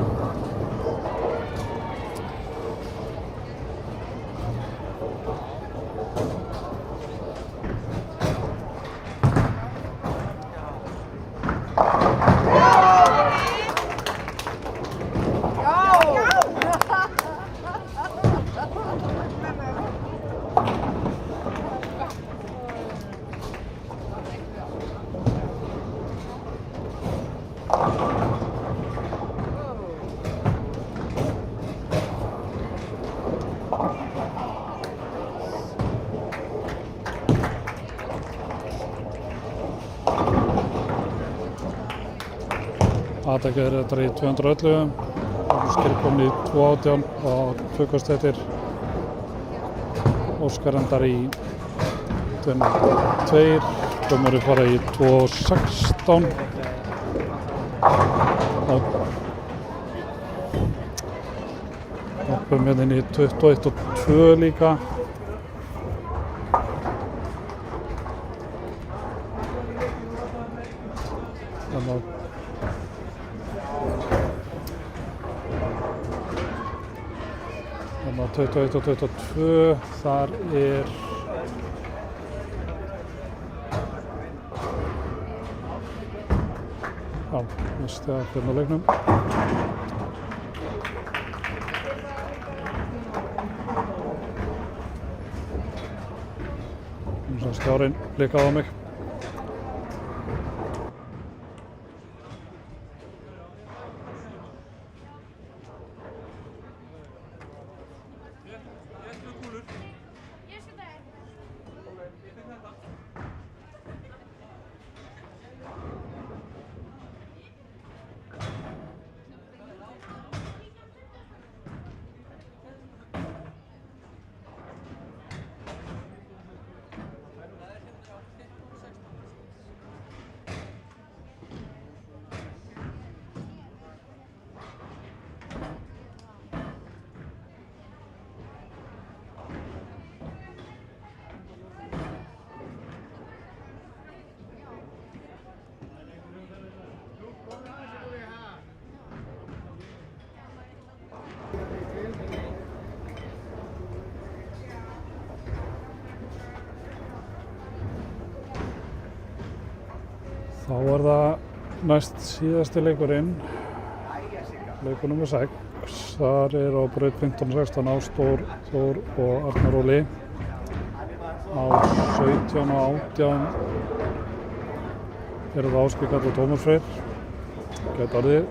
Aðtækið er þetta í 211, Óskar er komin í 218 og tvökast eftir. Óskar endar í 2, Dómari fara í 216 og hoppum hérna inn í 21 og 2 líka. Þannig að 21 og 22, þar er næsti að fyrir leiknum. Skjárinn blikaði á mig. Þá er það næst síðasti leikurinn, leikur nr. 6. Þar er á braut 15-16 Ásdór Þór og Arnar Óli. Á 17 og 18 er það Ásgeir Karl og Tómas Freyr. Gæti orðið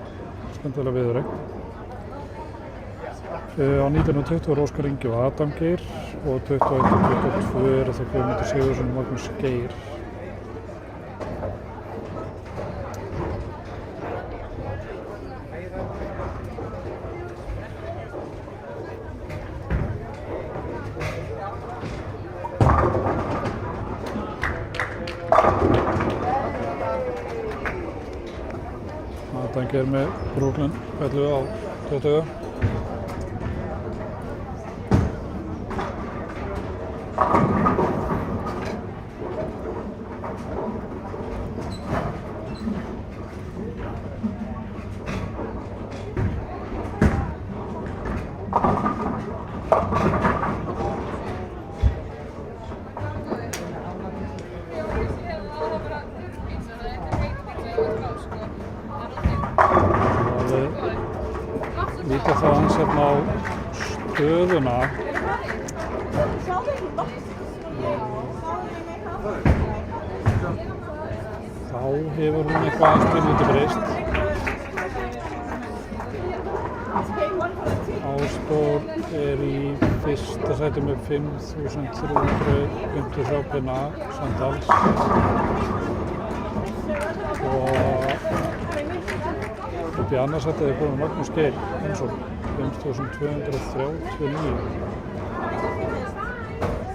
skemmtilega viðureign. Á 19 og 20 er Óskar Ingi og Adam Geir og 21 og 22 er það Guðmundur Sigurðsson og Magnús Geir. Adam Geir með Brooklyn 11 á 20. Líka það hans hérna á stöðuna. Þá hefur hún eitthvað aðeins pínlítið breyst. Ásdór er í fyrsta sæti með 5.353 pinna samtals. Og upp í annarsætið er kominn Magnús Geir Jónsson 5.239.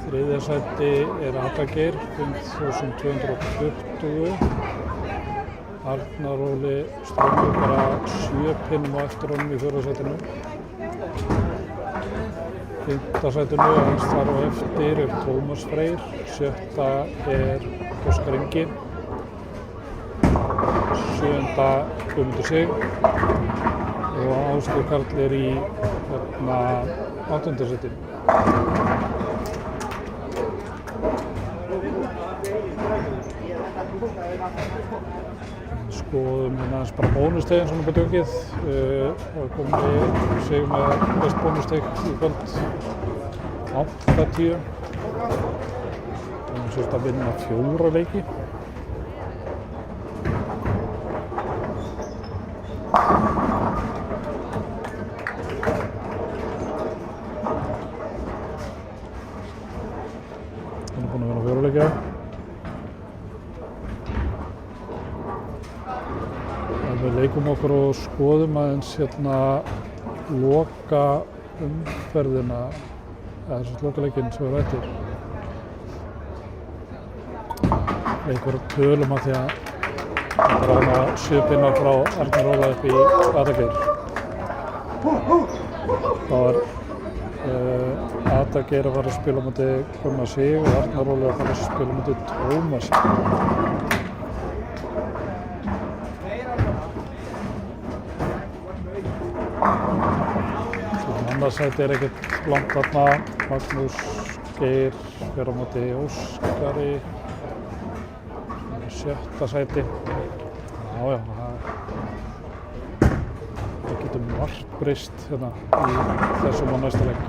Þriðja sæti er Adageir, 5.220. Arnar Óli Strömmur bara 7 pinnum á eftir honum í 4. sætinu. 5. sætinu hans þar á eftir er Tómas Freyr, 7. er Óskar Ingi, 7. Guðmundur Sig og Ásgeir Karl er í 8. sætinu. Skoðum hérna aðeins bara bónustegin svona upp á döngið. Það komið sig með best bónusteg í kvöld 80. Það er sérst að vinna 4 leiki. Það er búin að vinna 4 leiki. Við leikum okkur og skoðum aðeins hérna loka umferðina, eða þess að lokaleikinn sem er eftir. Leikur tölum að því að það er hana 7 pinnar frá Arnar Óla upp í Adageir. Þá er Adageir að fara að spila á móti Gunnar Sig og Arnar Óli að fara að spila á móti Tómas. Annars sæti er ekkert langt þarna. Magnús Geir fer á móti Óskari, 7. sæti. Já, það getur margt breyst hérna í þessum og næsta leik.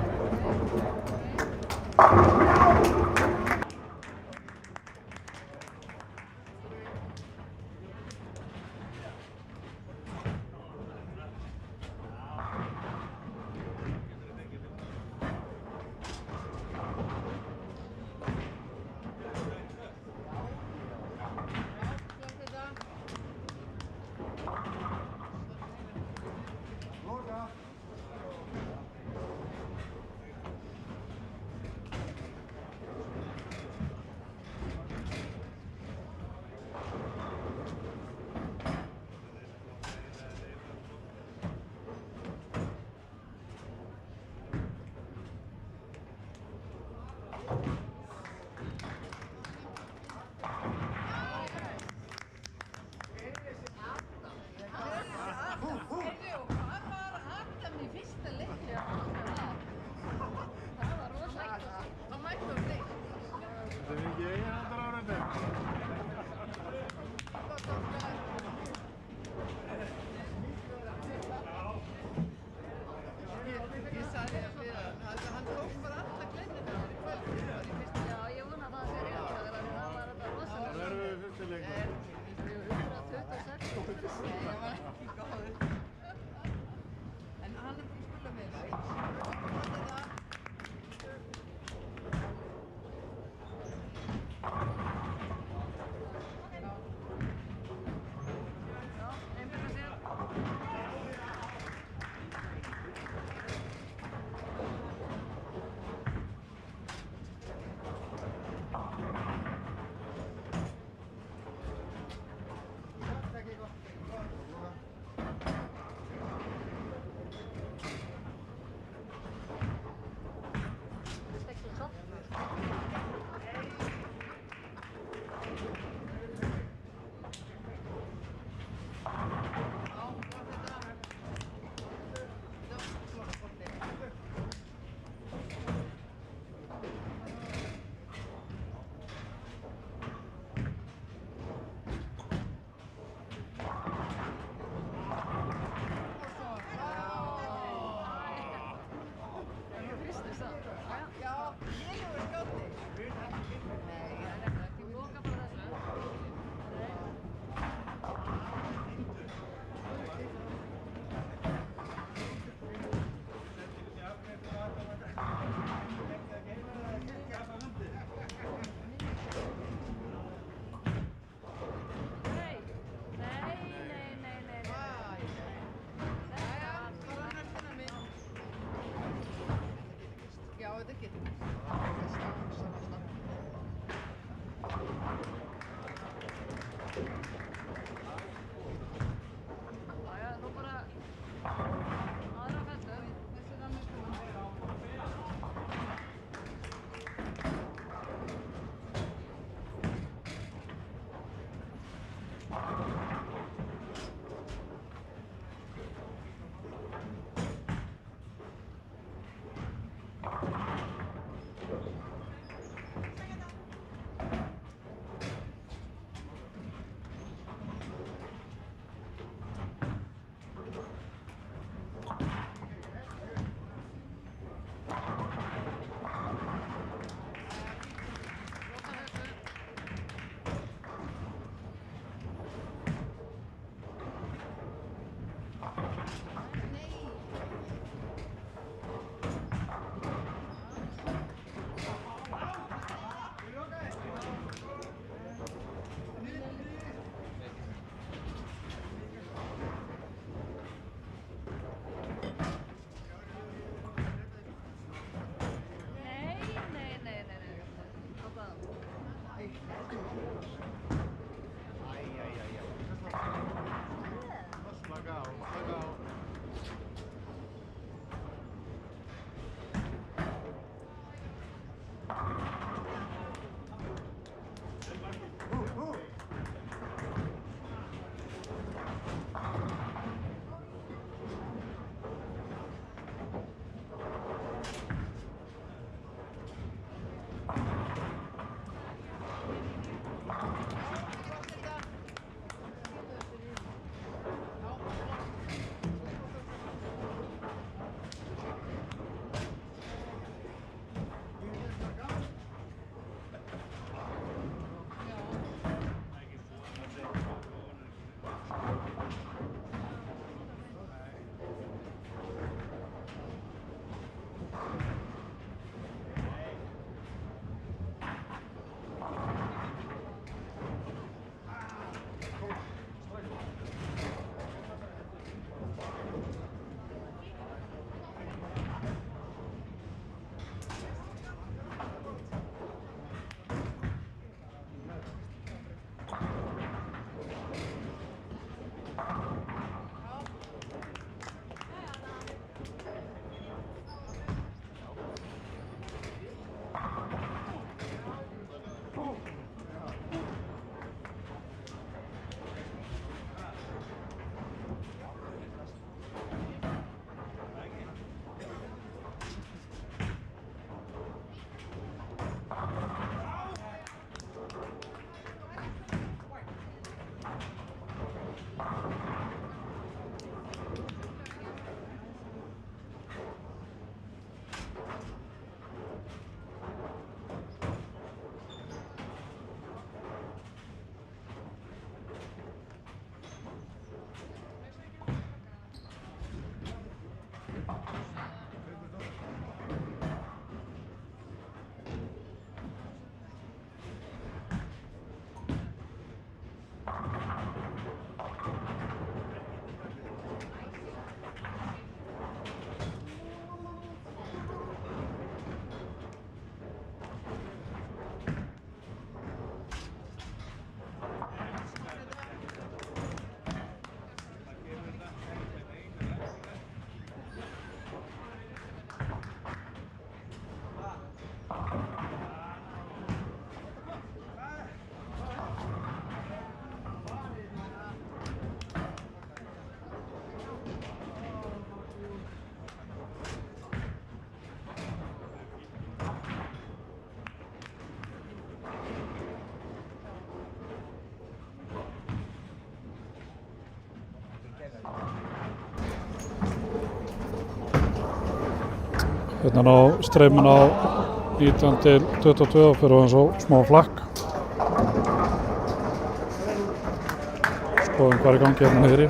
Hérna á streymin á 19 til 22 og fyrir hann svo smá flakk. Skoðum hvað er í gangi hérna niðri.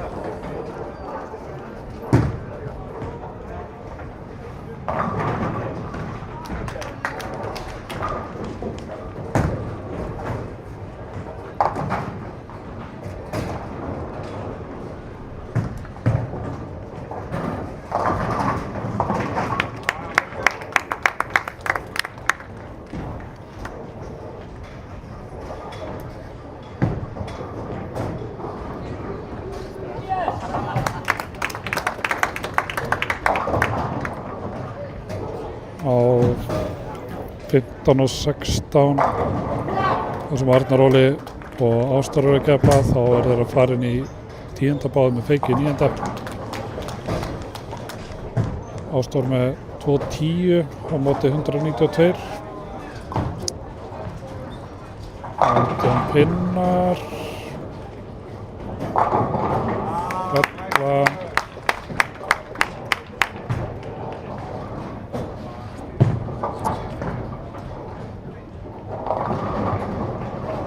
Á 15 og 16 þar sem Arnar Óli og Ástar eru að keppa, þá er þeir að fara inn í 10. báð með Feiki í 9. Ástar með 2.10 á móti 192. 18 pinnar. Bella.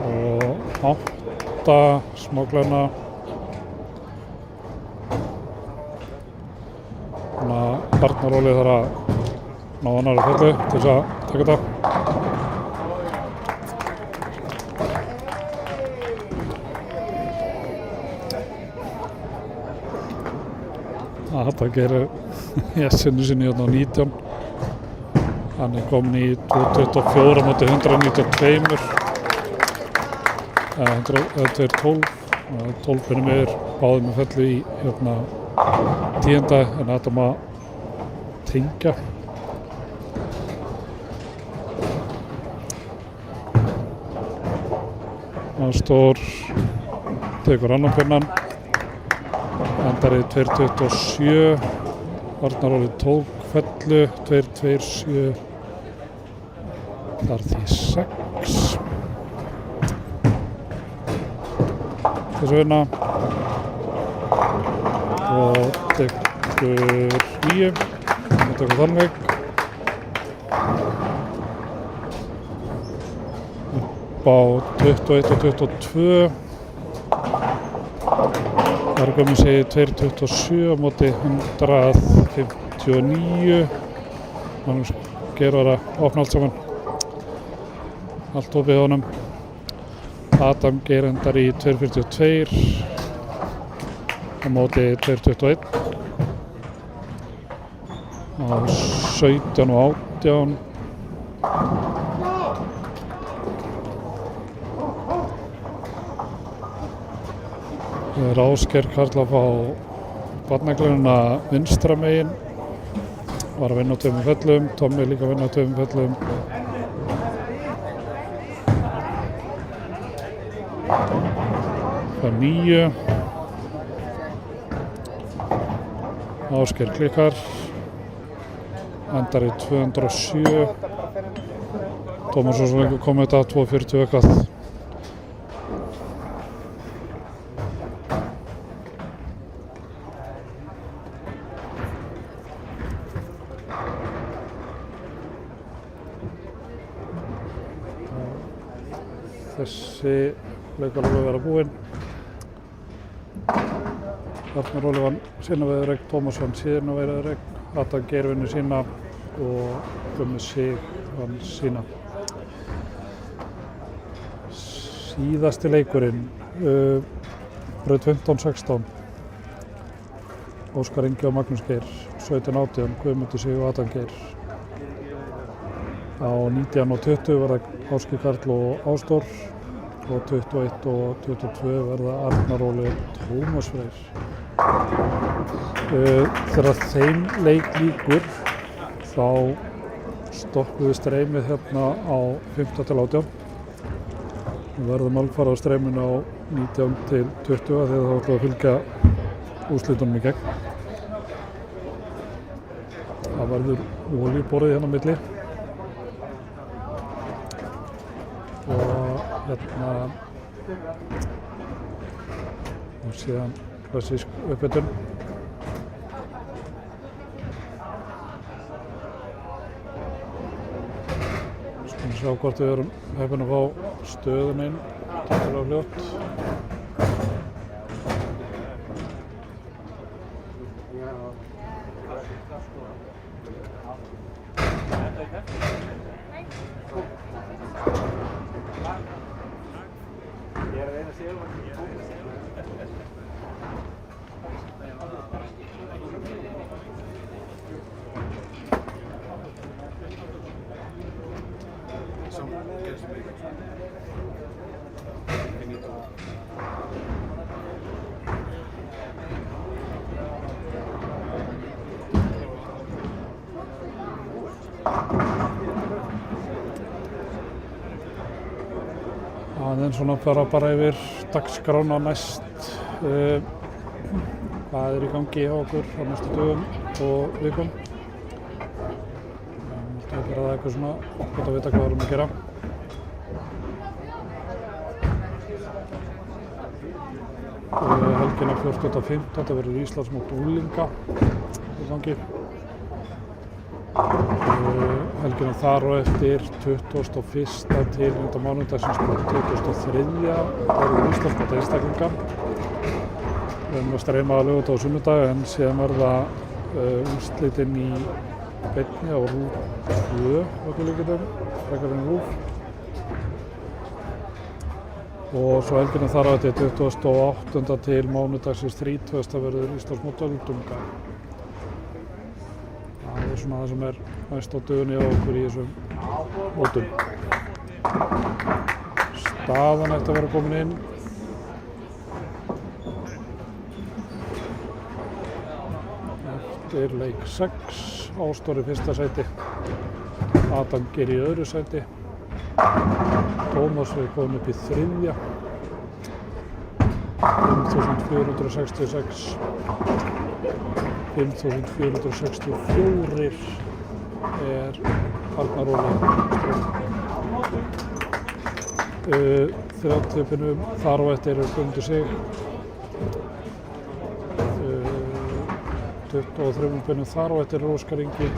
Og 8 smáglæna. Þannig að Arnar Óli þarf að ná annarri fellu til þess að taka þetta. Þetta gerir Jessinu sinni hérna á 19. Hann er komin í 2.24 móti 192. 2.12. 12 finnum yfir báðum með fellu í hérna 10. En þetta maður tengja. Ástór tekur annan pinnan. Endar í 2.27. Arnar Óli tók fellu 2.27. Þar því 6. Þessu vinna. Og tekur 9. Og tekur Þannveig. Upp á 21 og 22. Það er komið sig 2.27 á móti 159. Magnús Geir var að opna allt saman. Allt opið hjá honum. Adam Geir endar í 2.42 á móti 2.21 á 17 og 18. Það er Ásgeir Karl að fá barnaglununa vinstra megin, var að vinna á 2 föllum, Tommi líka að vinna á 2 föllum. Það er 9. Ásgeir klikkar, endar í 207. Tómas svo lengur komið þetta 2.40 eitthvað. Þessi leikur alveg vera búinn. Arnar Óli vann sína veðurregn, Tómas vann sína veðurregn, Adam Geir vinnur sína og Gummi Sig vann sína. Síðasti leikurinn, braut 15-16. Óskar Ingi og Magnús Geir, 17-18, Guðmundur Sig og Adam Geir. Á 19 og 20 verða Ásgeir Karl og Ásdór og 21 og 22 verða Arnar Óli og Tómas Freyr. Þegar þeim leik lýkur þá stoppum við streymið hérna á 15-18. Við verðum alfarið á streyminu á 19-20 þegar þá ætlum við að fylgja úrslitunum í gegn. Það verður olíuborðið hérna á milli. Hérna og síðan klassísk upphitun. Skulum sjá hvort við erum heppin að fá stöðun inn tiltölulega fljótt. Aðeins svona fara bara yfir dagskrána næst, hvað í gangi hjá okkur á næstu dögum og vikum. Það er bara eitthvað svona gott að vita hvað við erum að gera. Helgina 14.15, þetta verður Íslandsmót unglinga í gangi. Helgina þar og eftir 21. til mánudagsins 23. Það eru Íslandsmót einstaklinga. Við erum að streyma á laugardag og sunnudag en síðan verða úrslitin í beinni á RÚV 2 ökuleikjum, frekar en RÚV. Og svo helgina þar á eftir 28. til mánudagsins 30. verður Íslandsmót öldunga. Það er svona það sem er næst á dögunni á okkur í þessum mótum. Staðan ætti að vera komin inn. Eftir leik 6, Ásdór í fyrsta sæti, Adam Geir í öðru sæti, Tómas við komum upp í 3. 5.466. 5.464 er Arnar Óli. 30 pinnum þar og eftir er Guðmundur Sig. 23 pinnum þar og eftir er Óskar Ingi.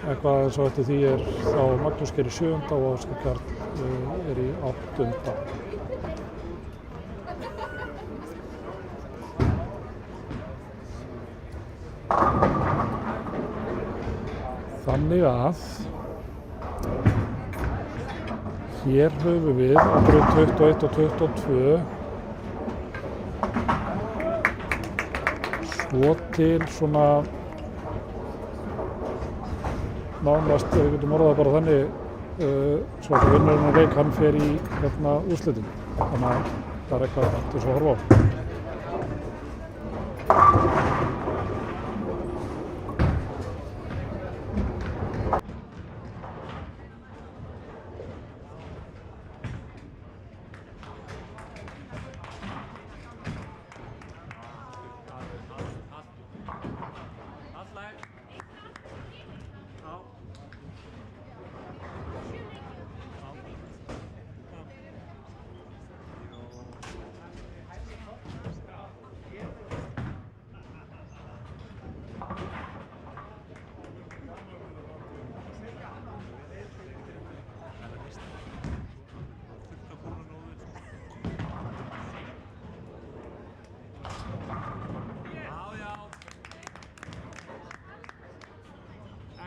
Eitthvað eins og eftir því er þá Magnús Geir í 7. og Ásgeir Karl er í 8. Þannig að hér höfum við á braut 21 og 22 svo til svona nánast, við getum orðað bara þannig, svo að vinnurinn og leik hann fer í úrslitin. Þannig að það eitthvað til svo að horfa á.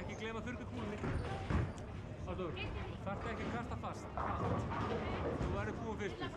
Ekki gleyma þurrka kúlunni. Halldór, þarf ekki að kasta fast. Þú verður kúin fyrstur.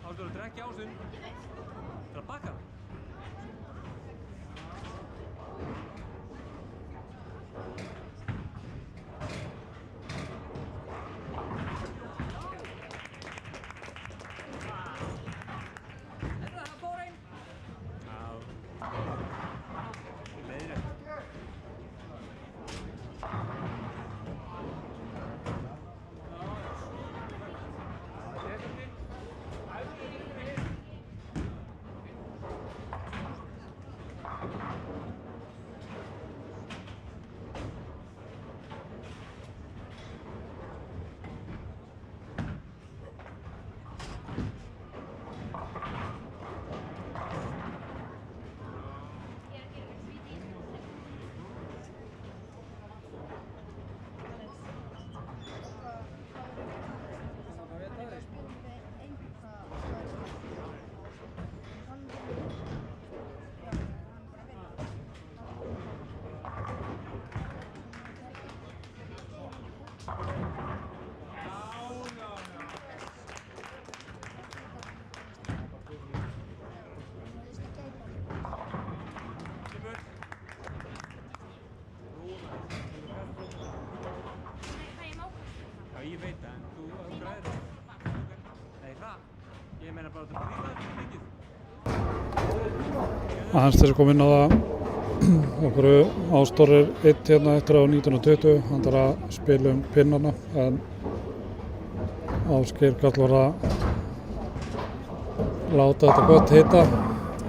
Halldór, drekki ásinn. Það er að baka. Það fór einn. Leiðrétt. Já, ég veit það, en þú græðir það. Nei, það. Ég meina bara að það er mikið. Aðeins þess að koma inn á það, okkur Ásdór er 1 hérna eftir á 1920, hann þarf að spila pinnana, en Ásgeir Karl var að láta þetta gott hitta.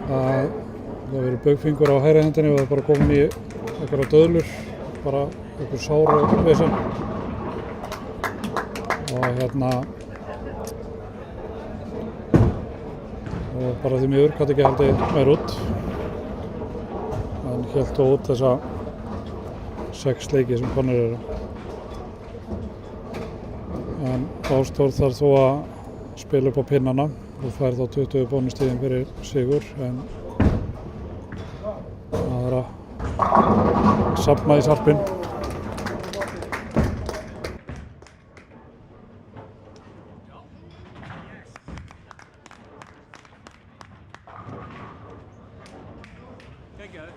Það verður baugfingur á hægri hendinni og það er bara komin í einhverja döðlur, bara einhver sár og vesen. Og og bara því miður gat ekki haldið meir út, en hélt þó út þessa 6 leiki sem konur eru. En Ásdór þarf þó að spila upp á pinnana og fær þá 20 bónustíðin fyrir sigur, en það er að safna í sarpinn. Geggjaður.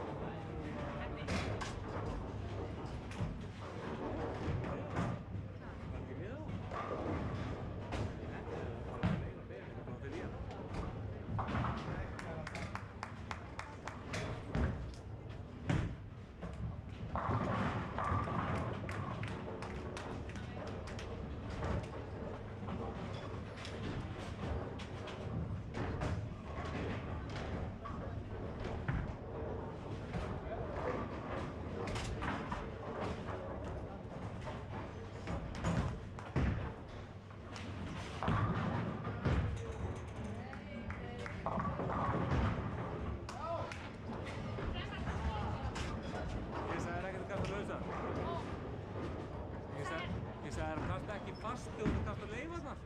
fast þegar þú kastar leifarnar.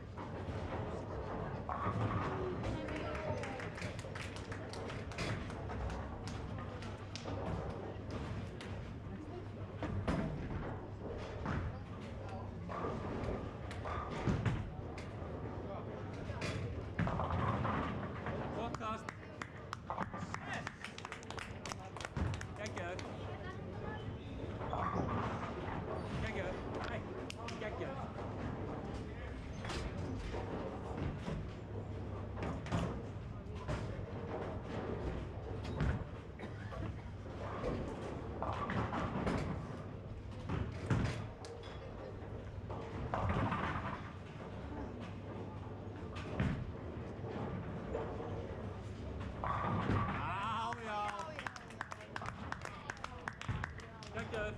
Gott kast. Geggjaður. Geggjaður. Æ, geggjaður. Á, já. Geggjaður.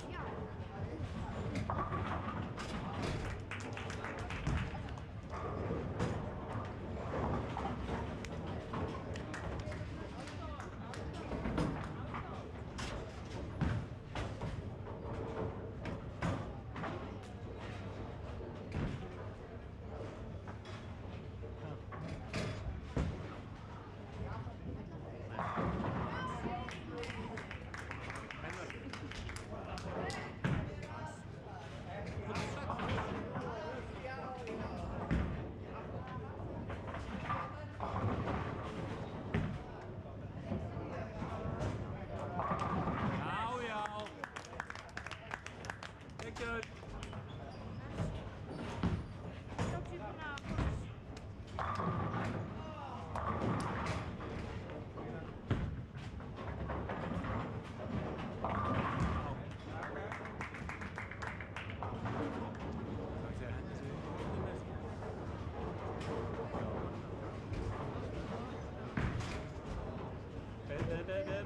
Já, já. Geggjaður. Allan daginn.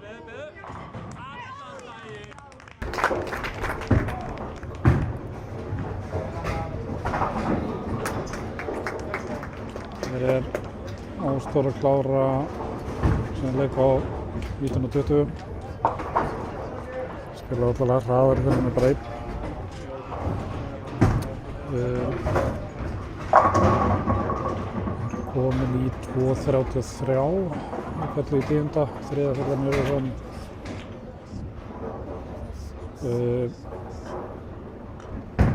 Hér er Ástór að klára sem leik á 19:20. Spila allavega hraðar þegar hann er bara einn. Komin í 2:33 og fellu í 10. þriðja fyrir Njörðarsson.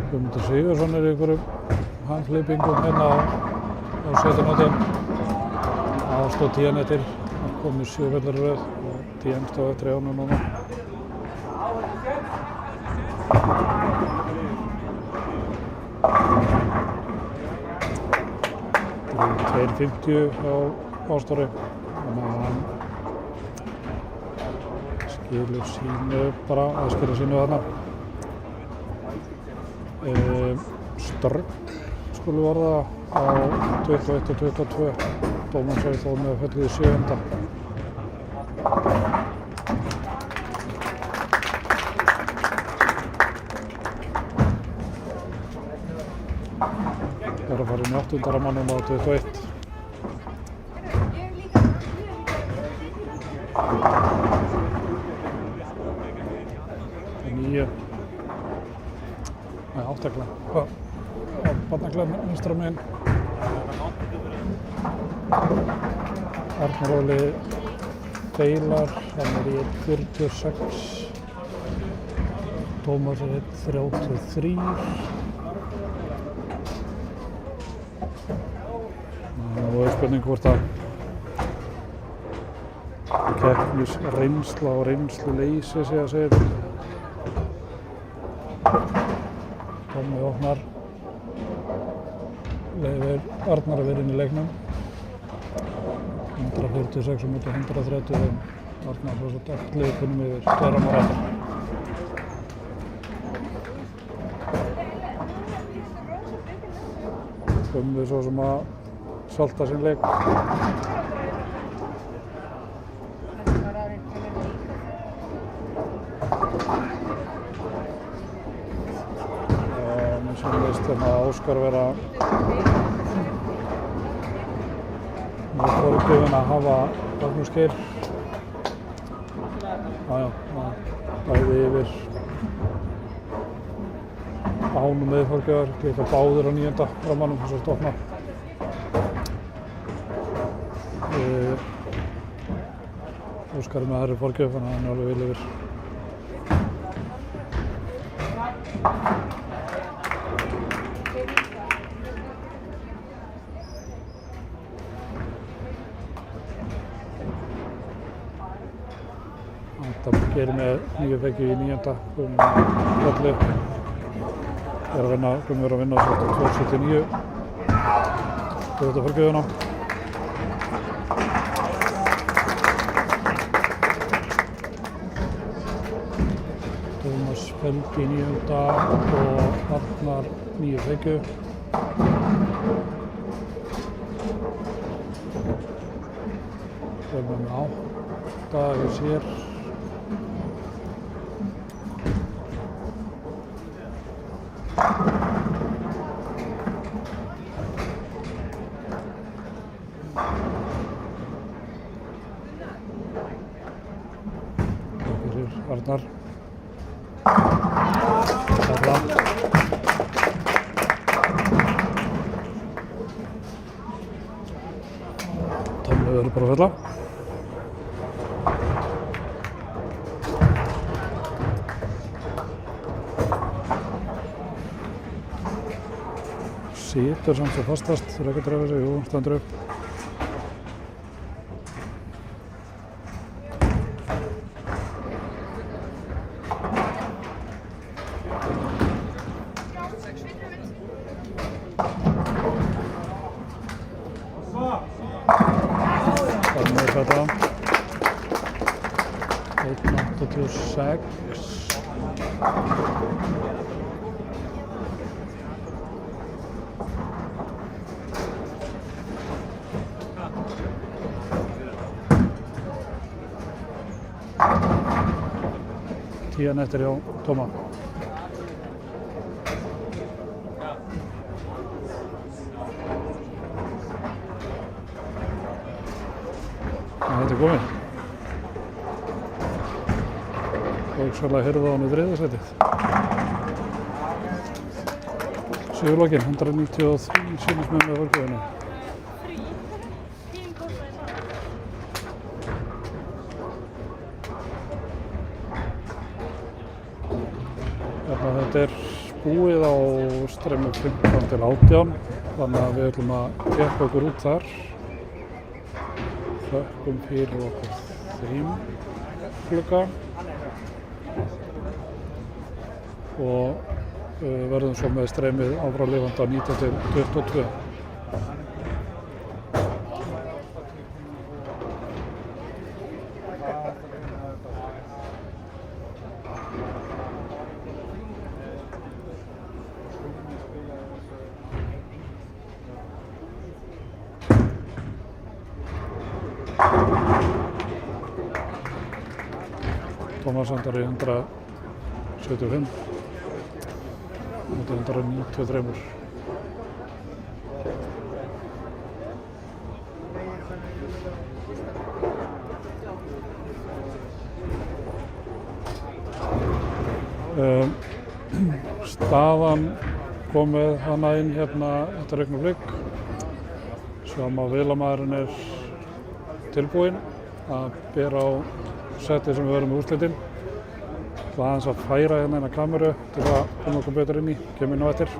Guðmundur Sigurðsson er í einhverjum handhlaupingum hérna á 17. Ástór 10 eftir, hann kom í 7 fellar í röð og 10 stóð eftir í honum núna. Það er 2:50 hjá Ástóri, þannig að hann skilur sínu bara, að skilur sínu þarna. Ströggl skulum verða á 21 og 22. Dómarinn segir þó með fellið í 7. Það er að fara inn í 8. mannum á 21. Það er 9. Nei, 8 klem. Barnaklem vinstra megin. Arnar Óli Deilar, hann er í 1:46. Tómas er 1:33. Nú er spurning hvort að keppnisreynsla og reynsluleysi sé að segja til. Tommi opnar, leyfir Arnar að vera inn í leiknum. 146 á móti 130. Arnar svo svo allir kunnum yfir 2 ára eftir. Gummi svo sem að salta sinn leik. Mér sýnist hérna Óskar vera með forgjöfin að hafa Magnús Geir. Bæði yfir án meðfólkjöfar, líka báður á 9. frammanum þessar dofna. Óskar með aðri fólkjöf, þannig að hann er alveg vel yfir. Þetta gerir með 9 fekju í 9. Kolli. Komum við að vinna á 2.79. Þetta fólkjöfuna. Tómas Felgi í 9. og Arnar 9 fekju. Komum við með 8 í sér. Fyrir Arnar. Tommi verður bara að fylla. Situr samt svo fastast, þurfa ekki að drefa sig, jú, stendur upp. Þannig er þetta 1.86. Tían eftir hjá Tóma. Þetta er komið. Og svolítið heyrðu á hann í 3. sætið. Sigurlokkin, 193 sýnismenn með fólkjöfuna. Þetta er búið á streymi 15 til 18, þannig að við ætlum að keppa okkur út þar. Þökkum fyrir okkur þeim glugga og verðum svo með streymið áfram lifandi á 19 til 22. Tómas endar í 175 og 193. Staðan kom með hana inn hérna eftir augnablik. Sjáum að vélamæðurinn er tilbúinn að bera á setti sem við verðum með úrslitin. Það er aðeins að færa hérna inn á kameru til að koma okkur betur inn í, kemur nú eftir.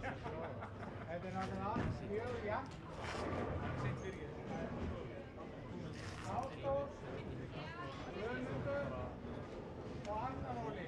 Þetta náttúrulega allt mjög jafnt. Ástór, Guðmundur og Arnar Óli.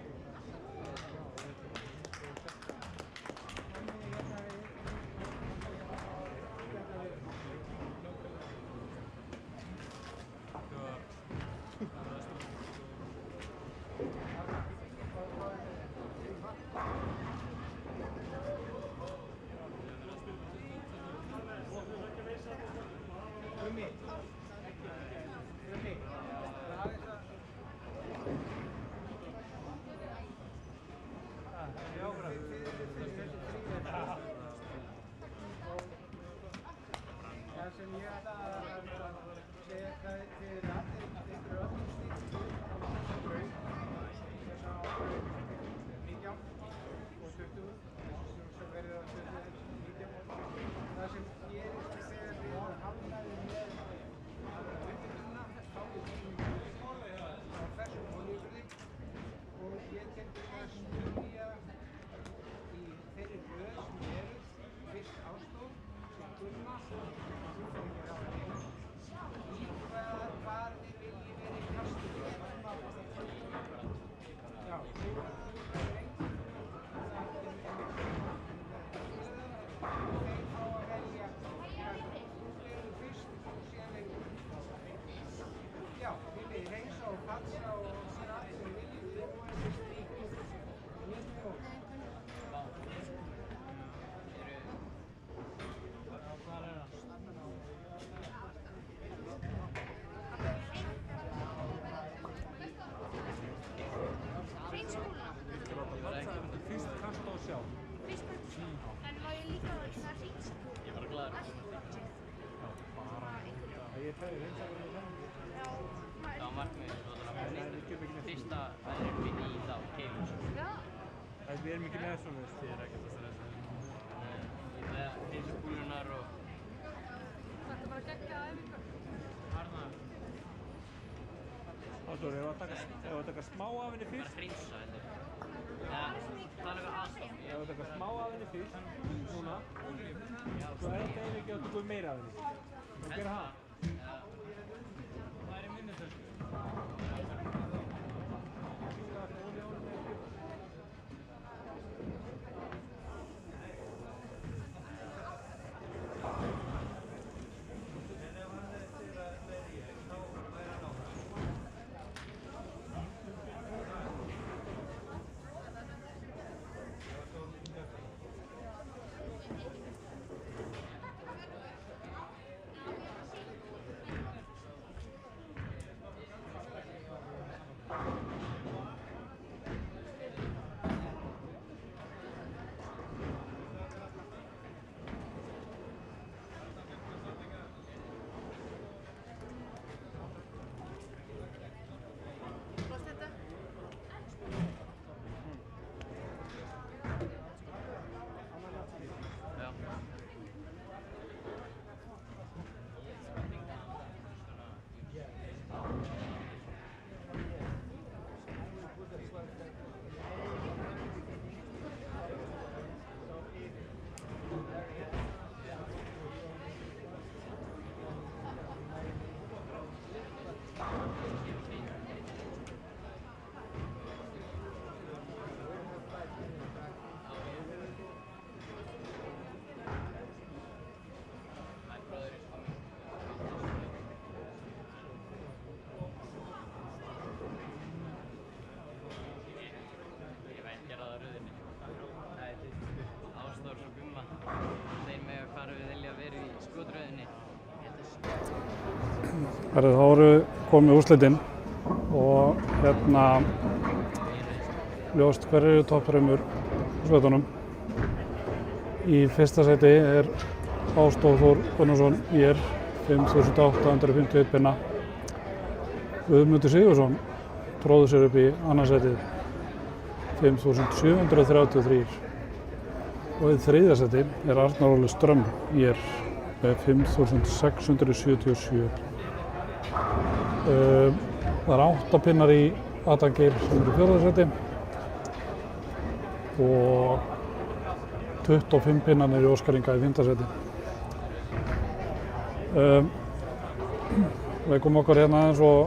Það sem ég ætla að segja hvað þið eru allir öllum stíkt á þessa braut, þessa ákveð 19 og 20, sem verður á 19. Það sem gerist þegar við hamnaði með uppbygginguna, þá er það á þessum olíufirði og ég tekti að stundja í þeirri röð sem eru fyrst Ástór, sem Gunnar, hvar þið viljið verið í kastinu. Já, þið voru lengt það þeir fá að velja þú verður fyrst og síðan lengur. Já, þið viljið reynsa og patsa og gera allt sem þið viljið. Þið voru fyrst líkt. Mjög góð. En má ég líka það hreins? Ég var glaður. Það var markmiðið svo fyrsta veðrið minni í þá keilum svo. Já. Við erum ekki með svona þið er ekkert að stressa. Ég ætla að hreinsa kúlunar og Þetta var að gegga æfingar. harna. Ástór, ef að taka smá af henni Bara fyrst, hreinsa þetta. Það er við aðstof. ef að taka smá af henni fyrst, núna, svo er þetta eiginlega ekki að taka meira af henni. Þú gera það? Það er í minni þessu. Varst þetta? Já. Ég veit gera það á röðinni. Ástór og Gumma, þeir mega hvar við vilja vera í skotröðinni. Þá eru komið úrslitin og hérna ljóst hver eru toppþremur úrslitunum. Í fyrsta sæti er Ástór Þór Gunnarsson IR 5.851 pinna. Guðmundur Sigurðsson tróður sér upp í annað sætið 5.733 og í þriðja sæti er Arnar Óli Strömm IR með 5.677. Það er 8 pinnar í Adam Geir sem er í fjórða sæti og 25 pinnanir í Óskar Inga í 5. sæti. Veikum okkur hérna aðeins og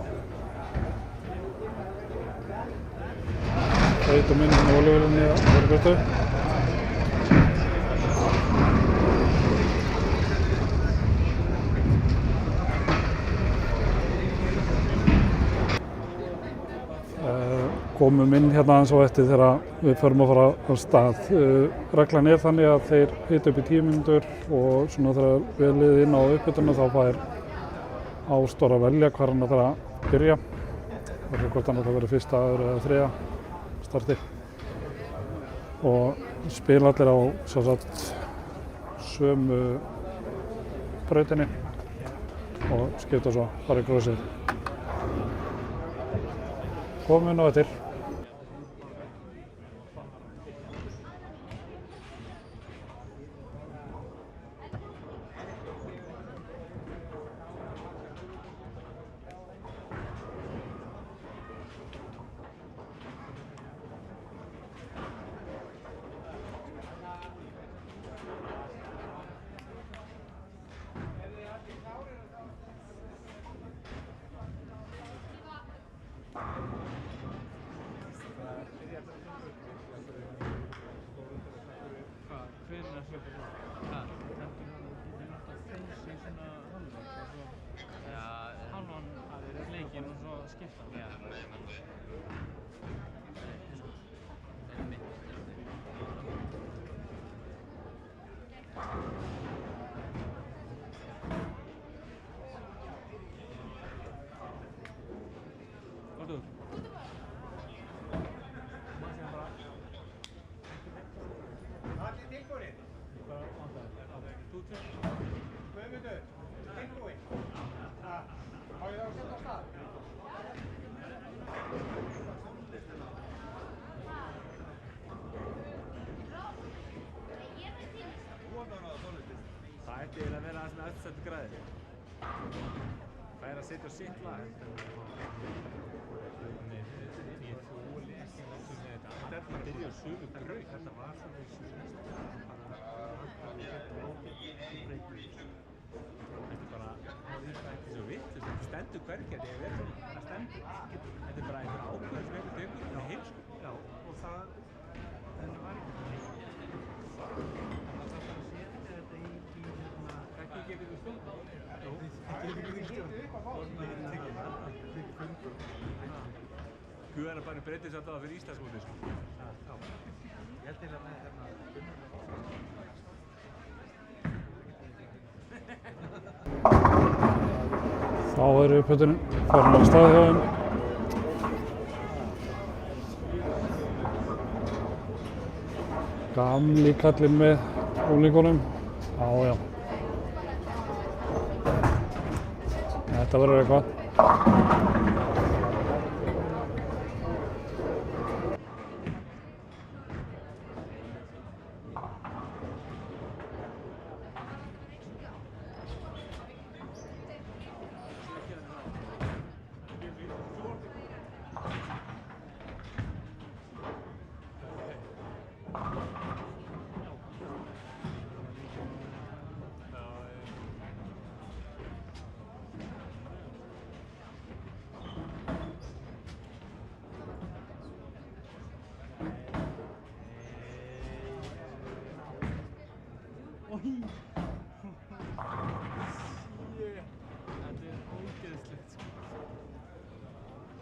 veitum inn í olíuvélinni á Hörgötu. Komum inn hérna aðeins og eftir þegar við förum að fara af stað. Reglan er þannig að þeir hita upp í 10 mínútur og svona þegar við liðum inn á upphituna þá fær Ásdór að velja hvar hann ætlar að byrja. Það er hvort hann ætlar að vera fyrsta, öðru eða þriðja starti. Og spila allir á sömu brautinni og skipta svo bara í krossið. Komum inn á eftir. Allir tilbúinir? Guðmundur, tilbúin? Á ég þá að setja á stað? Það ætti eiginlega að vera aðeins með öllsættu græðir. Það er að setja á sitt lag. Þetta er bara að byrja á sömu braut. Þetta var svona í síðast. Þetta er bara, þetta er svo vitlaust. Þetta stendur hvergi að ég veit svona. Það stendur. Þetta er bara einhver ákvörð sem einhver tekur. Það er heilsko. Já, og það, þetta var ekki getur við stjórn. Jú, ekki getur við stjórn. Guðan er bara breytið samt á það fyrir Íslandsmótið, sko. Já. Ég held til að með Þá er upphitunin farin af stað hjá þeim. Gamli kallinn með unglingunum. Já. Þetta verður eitthvað.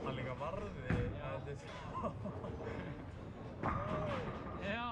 Hann líka varði, þetta er svo... Já.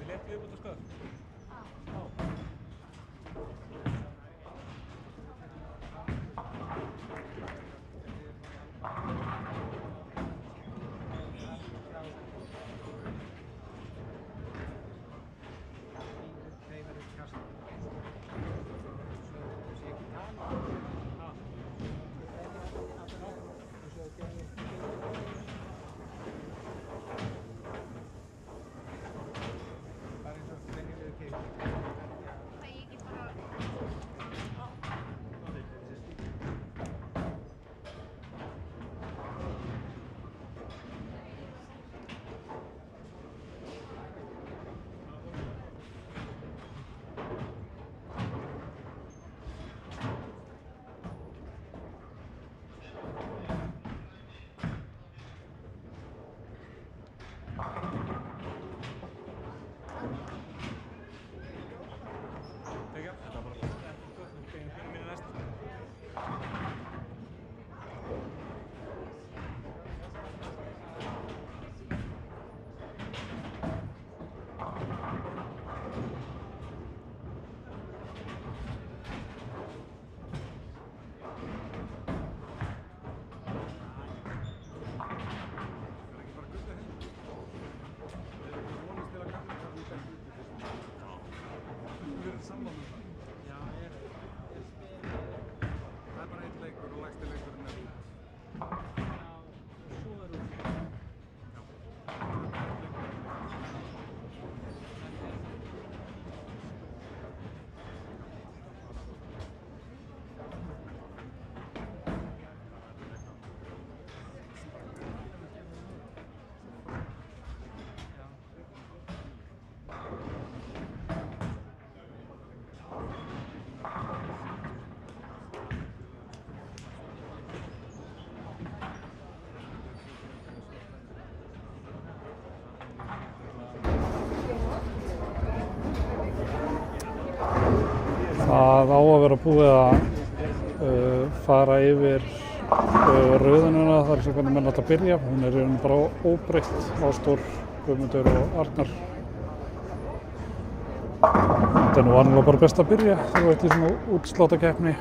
létt viðbútt og sköf. Þeir verður kasta. Svo sé ekki tala. Og svo gengir. Bara eins og venjulegu keipni. Það ég get bara... Tekja, þetta bara fyrir minni næst. Það á að vera búið að fara yfir rauðununa, það er sem hvernig menn átt að byrja. Hún er í rauninni bara óbreytt, Ásdór, Guðmundur og Arnar. Þetta er nú vanlega bara best að byrja þegar þú ert í svona útsláttakeppni,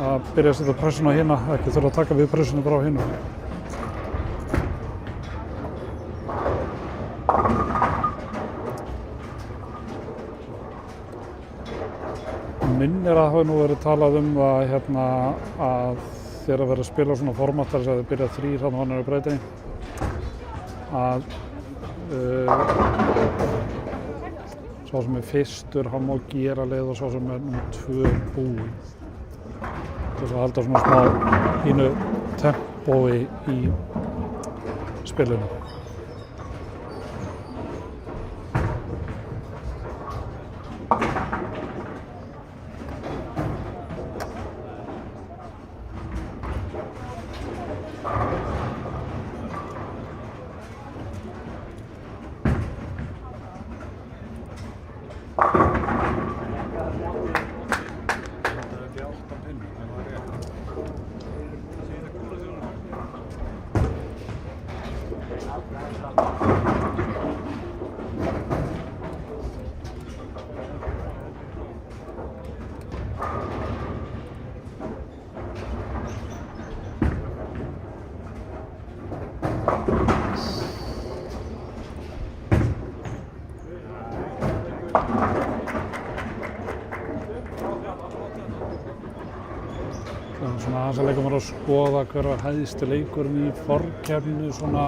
að byrja að setja pressuna á hina, ekki þurfa að taka við pressuna bara á hinu. Minnir að hafa nú verið talað það að þegar að vera að spila svona format þar sem þið byrja 3 þannig hann er að breyta að sá sem er fyrstur hann má gera leið og sá sem er nr. 2 búinn til þess að halda svona smá pínu tempói í spilinu. Svona aðeins að leika mér að skoða hver var hæðsti leikurinn í forkeppninni svona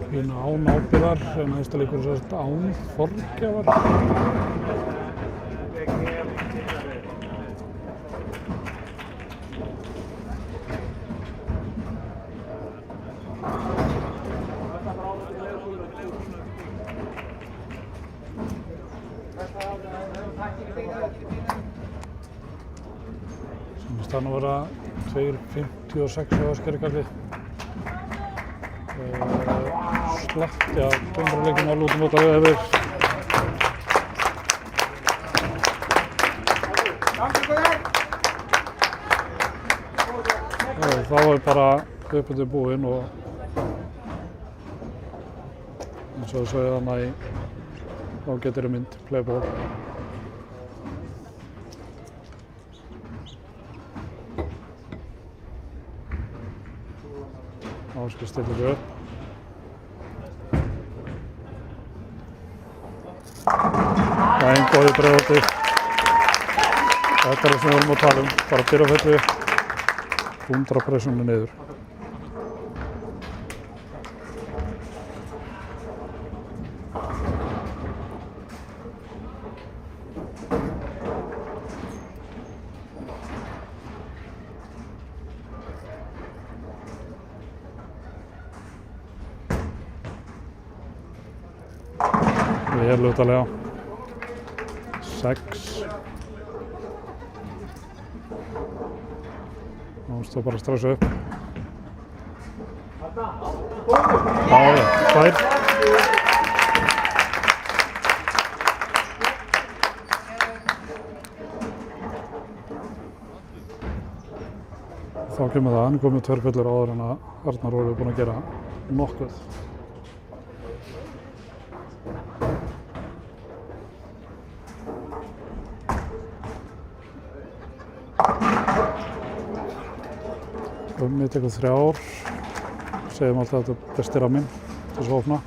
án ábyrgðar en hæðsti leikurinn sem sagt án forgjafar. Það nú vera 2.56 á Ásgerðarkalli. Slatti af dómaraleikum alveg út um þetta yfir. Þá er bara uppbytið búinn og eins og þau segja þarna í þá getur þið mynd, play ball. Áskil stillir sig upp. Það er einn góð í breiðholti. Þetta er það sem við vorum að tala um, bara byrja á fullu, 100 pressjónu niður. Vel utalega, 6. Nú stóð bara að stressa upp. Já, 2. Þá kemur það, hann komið 2 bullur áður en að Arnar voru búin að gera nokkuð. Við tekum 3, segjum alltaf að þetta er besti ramminn til þess að opna.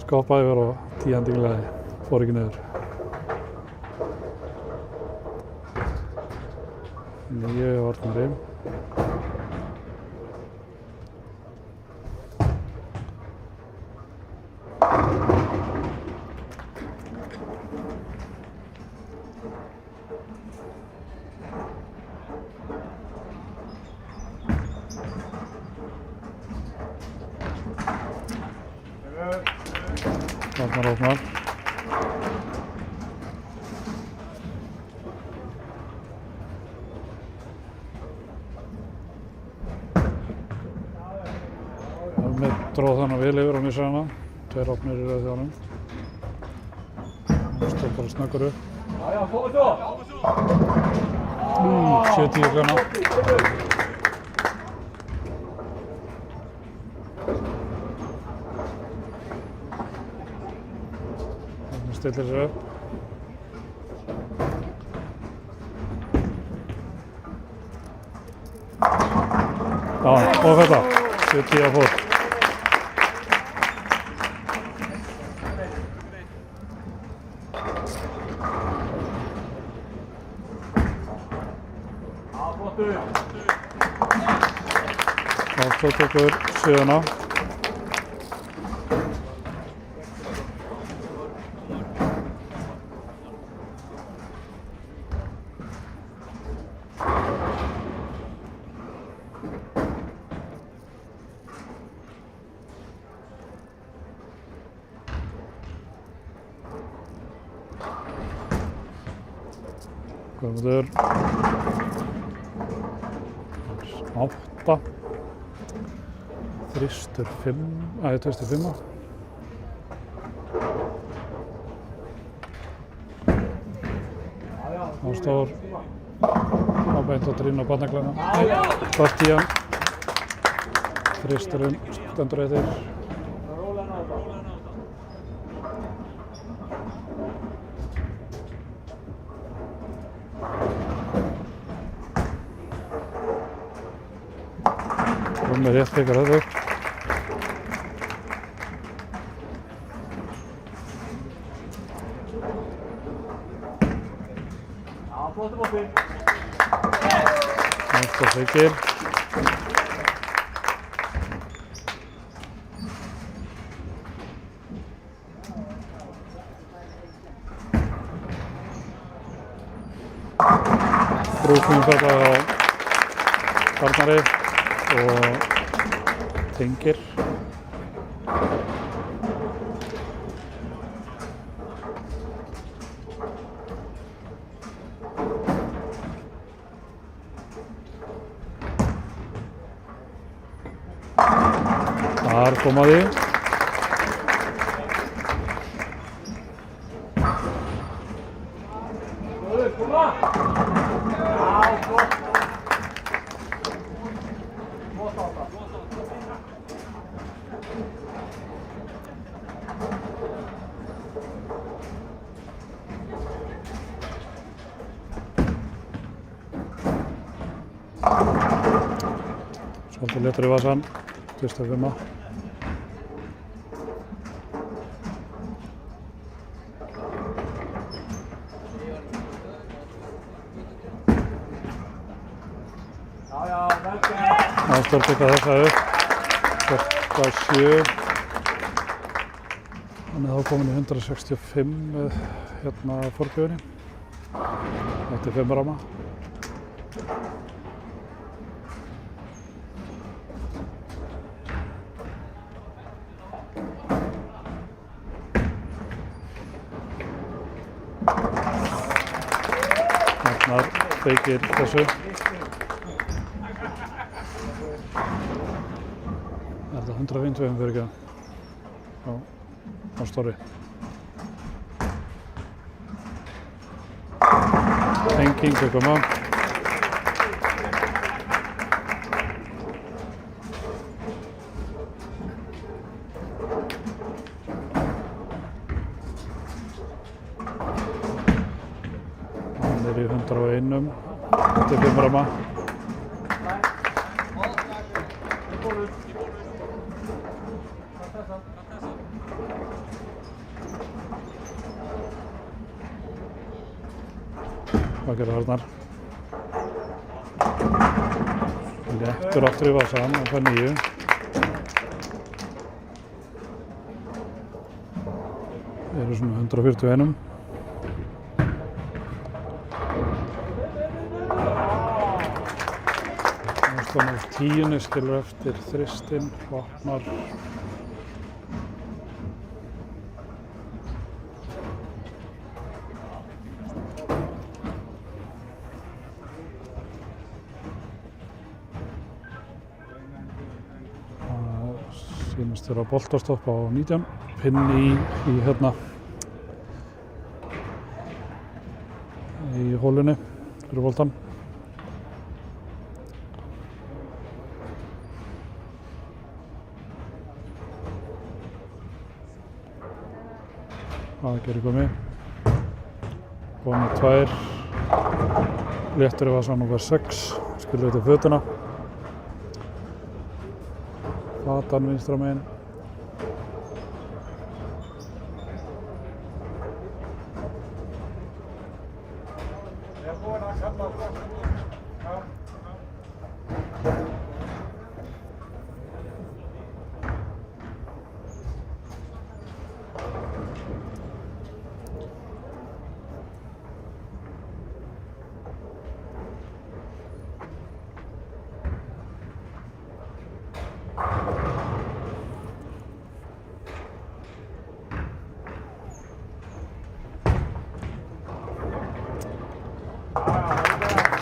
Skoppaði yfir og 10 hendinglega, fór ekki niður. 9 Arnari. Arnar opnar. Dróð þannig vel yfir og missa hana. 2 opnir í röð hjá honum. Hann stóð bara snöggur upp. 7-10 kljóna. Hann stillir sér upp. Já, og þetta. 7-10 að fót. Ástó tekur 7. Guðmundur 8. Þristur 5, tvistur 5. Ástór ábeint og drýn á barnaklana. Fast í hann. Þristurinn stendur eftir. Með rétt tekur þetta upp. Ástó feikir. Brúknum þetta á Arnari og tengir. Þar kom að því. Svolítið léttur í vasan, 25. Ástór tekka þessa upp, 47. Þannig þá komin í 165 með hérna forgjöfinni. Þetta er 5 ramma. Arnar feikir þessu. Er þetta 125 fyrir ekki? Já, á Stóri. Tenging að koma. Hann er í 101, þetta er 5 ramma. Hvað gerir Arnar? Léttur aftur í vasan og fær 9. Þeir eru svona 141. Þannig að 10 skilur eftir þristinn, opnar. Sýnist þér á boltastopp á 19, pinn í hérna í hólunni fyrir boltan. Það gerir komið. Komið 2. Léttur í vasan og verð 6. Skilur þetta fötuna. Fatan vinstra megin.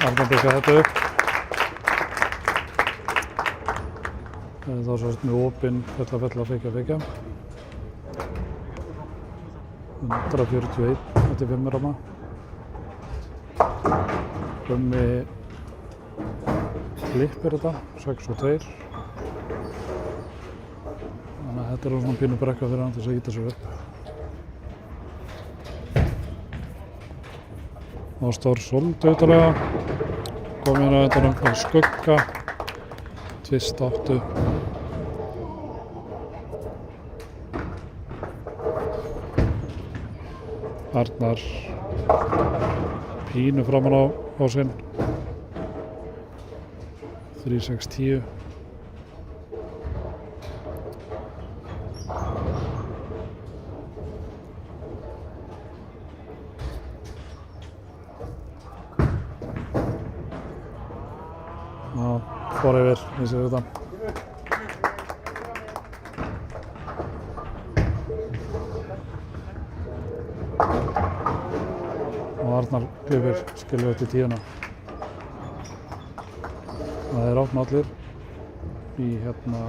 Arnar byggja þetta upp. Það er þá svolítið með opinn, fella, feikja. 141, þetta er 5 ramma. Gummi klippir þetta, 6 og 2. Þannig að þetta er svona pínu brekka fyrir hann til þess að ýta sig upp. Ástór svolítið utalega. Komið á endanum á skugga. Tvist 8. Arnar pínu framan á sinn. 3-6-10. Fór yfir, við séum þetta. Og Arnar klifir skilur upp í 10. Það er átna allir í hérna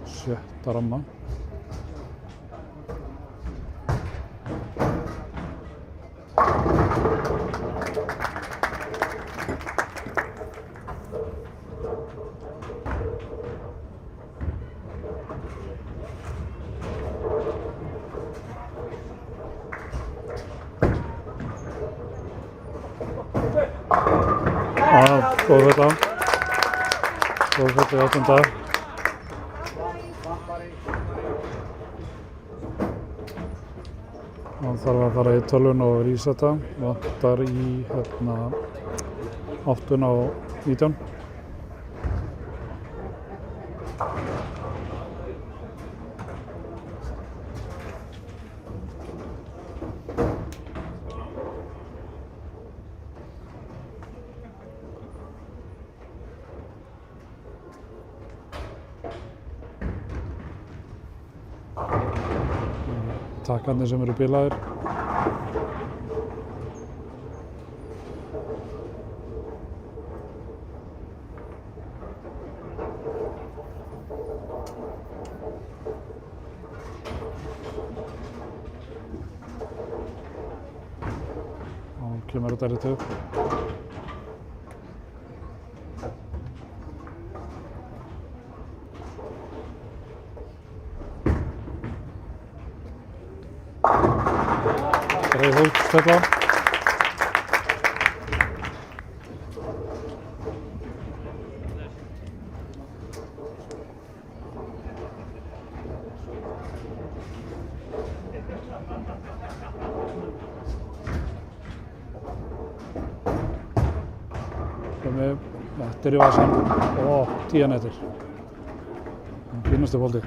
7. ramma. Góðfella. Góðfella í 8. Hann þarf að fara í tölvun og resetta. Vantar í 8 á 19. Takkarnir sem eru bilaðir. Og kemur þetta rétt upp. Breiðholtsfella. Þetta í vasan. 10 nettir. Fínustu bolti.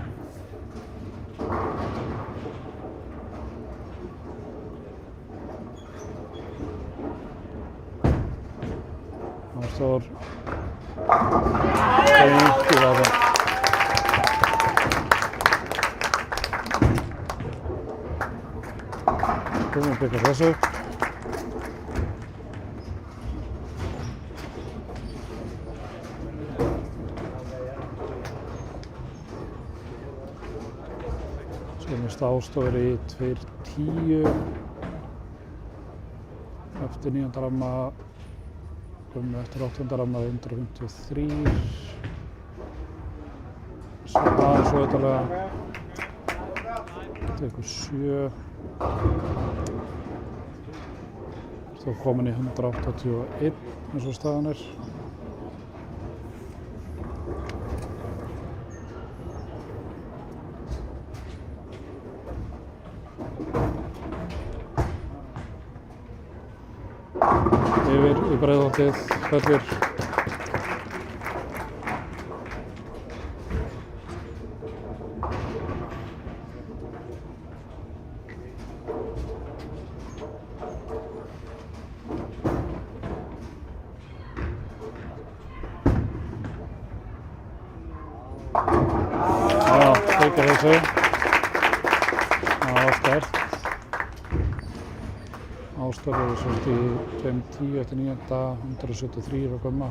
Ástór. Beint í vasan. Komum að byggja þessu. Ástór í 2.10 eftir 9. ramma, eftir 8. ramma 153, svo aðeins auðvitaðlega, tekur 7, þá komin í 181 eins og staðan er. Yfir í Breiðholtið, Fellir. Já, tekur þessu. Já, sterkt. Ástór eru svolítið í 2.10 eftir 9. 173 að koma.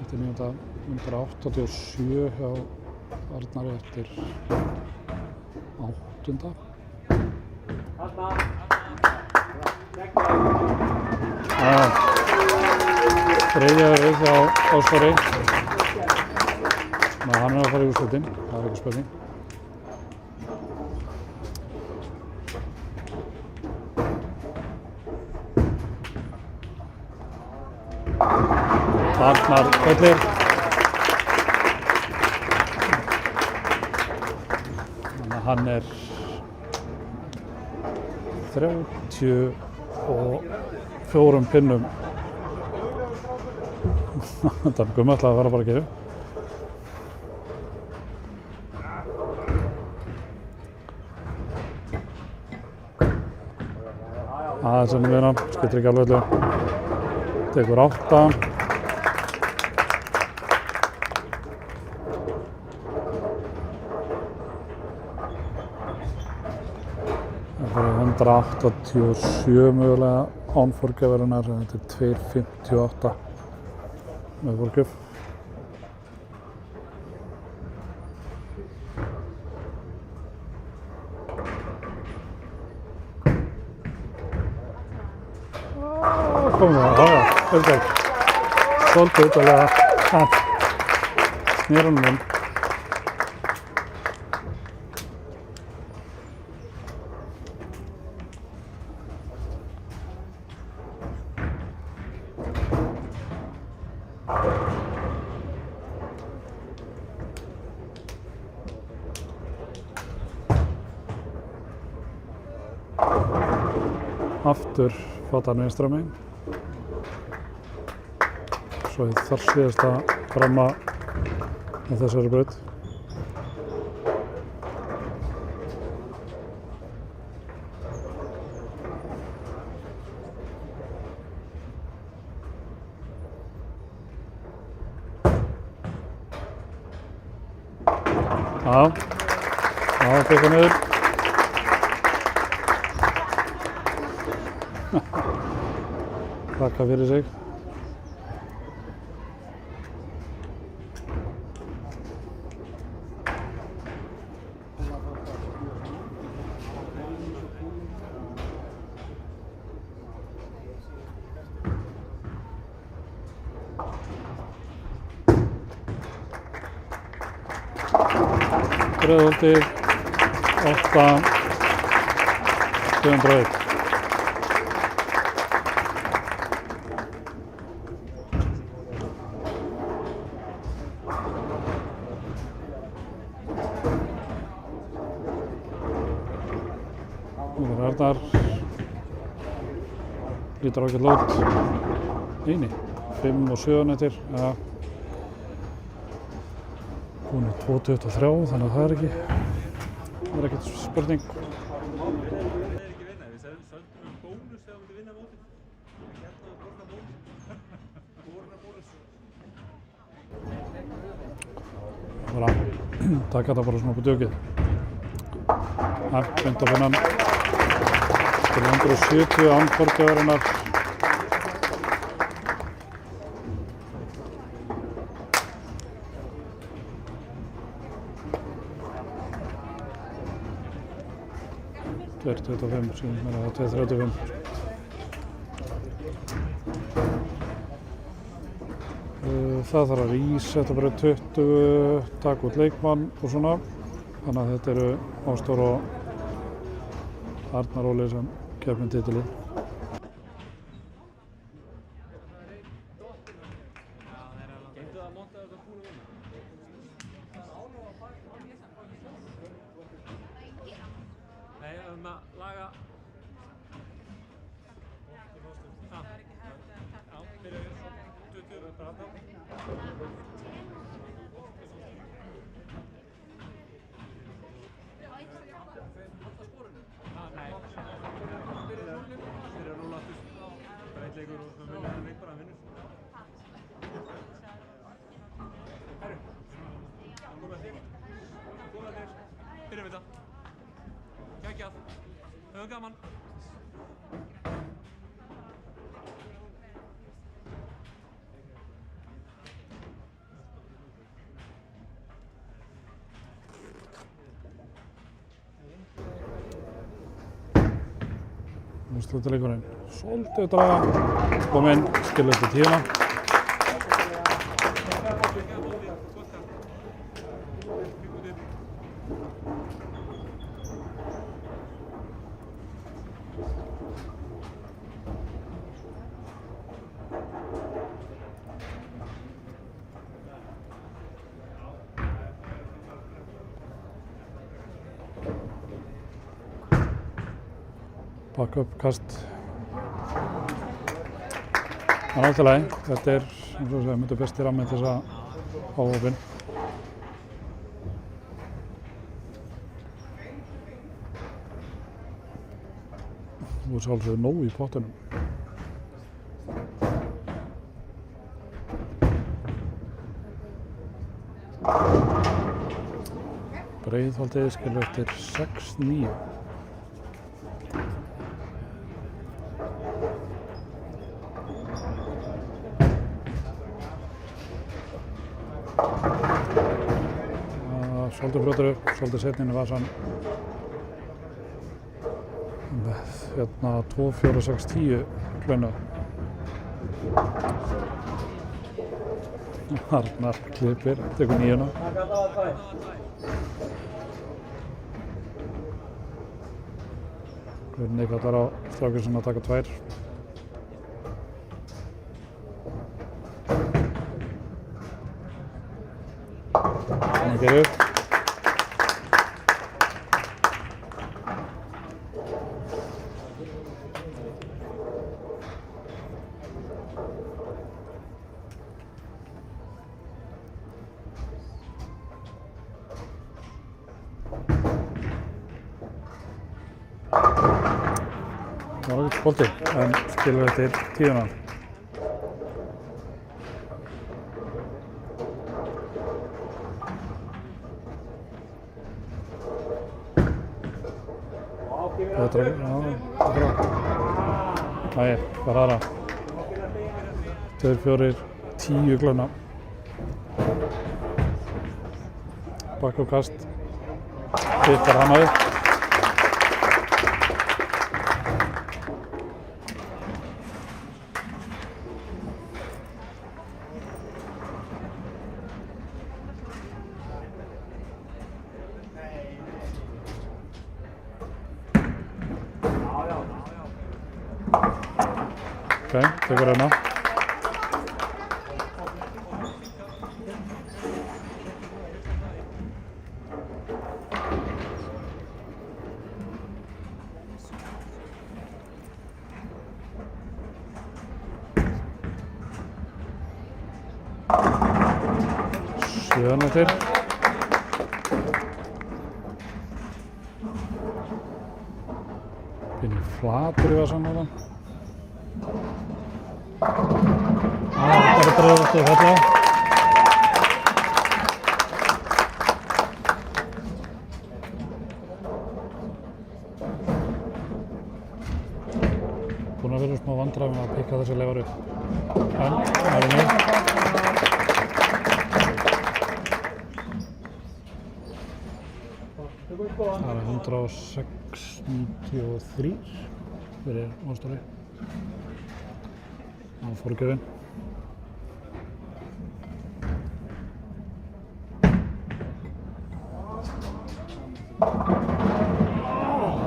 Eftir 9. 187 hjá Arnari eftir 8. Þriðja rauð hjá Ástóri. Hann er að fara í úrslitin, það er ekki spurning. Arnar Fellir. Þannig að hann er 34 pinnum. Þetta er Gummi ætlaði að vera bara að gera. Aðeins ennum við hann, skiptir ekki alveg öllu. Tekur 8. Það fyrir 187 mögulega án forgjöfurinnar, en þetta er 2.58 með forgjöf. komum það, já, auðvitað. Svolítið auðvitað snýr honum inn. Aftur fattar hann vinstra megin. Svo þar síðasta framma með þessari braut. Já, tekka niður. Þakka fyrir sig. Breiðholtið 8-201. Arnar lítur ágætt lót. Nei, 5 og 7 nettir. Ja. Hún er 2.23, þannig að það er ekkert spurning. Það er ekki vinna, við söldum bónus þegar við myndum vinna mótið. Hérna og borna bónus. Borna bónus. Bara taka þetta bara svona upp á dögið. Það beint á finnan. Til 170 án forgjafarinnar. Það er 25, sem er það 235. Það þarf að rísetta bara 20, taka út leikmann og svona. Þannig að þetta eru Ástór og Arnar Óli sem keppir um titilið. Geymdu það að monta þetta búin að vinna. Nei, að laga. Já, fyrir 20 bara þá. Nei, fyrir að rúla aftur. Það er eitt leikur og við vinnum þann leik bara að vinnum. Herru, komið að þér. Byrjum við þetta. Kækjað. Höfum gaman. Úrslitaleikurinn svolítið draga. Kominn, skilur eftir tíma. Bakka upp kast. Það er allt í lagi. Þetta er, eins og segja, myndu besti rammi til þess að fá opinn. Þú er sjálfsögðu nóg í pottunum. Breiðholtið skilur eftir 6-9. Svolítið fljótur upp, svolítið setnin í vasan. Hérna 2-4-6-10 hlauna. Arnar klippir, tekur 9. Guðni kallar á strákinn sem að taka 2. Þannig gerir upp. Það var ekki bolti, en skilur eftir 10. Betra, já, betra. Æ, bara aðra. 2, 4, 10 glöna. Bakk og kast. Hittar hana upp. Ok, tekur hérna. Sjöðan eftir. Pínu flatur í vasan á þann. Bara dröður þetta falla. Búin að vera smá vandræði með að pikka þessi leifar upp. En, það er mjög. Það er 106.93 fyrir Óstóri. Á forgjöfin.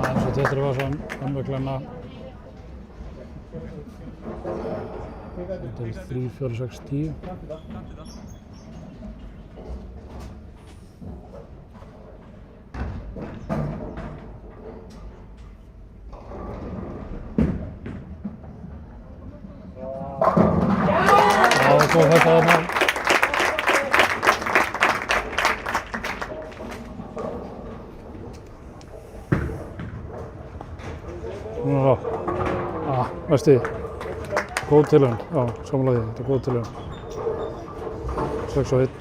Eins og þetta var svona umveglenna. Þetta er 3, 4, 6, 10. Já, svo þetta þarna. Núna þá. Veistu, góð tilhögun. Já, samanlega því. Þetta er góð tilhögun. 6 og 1.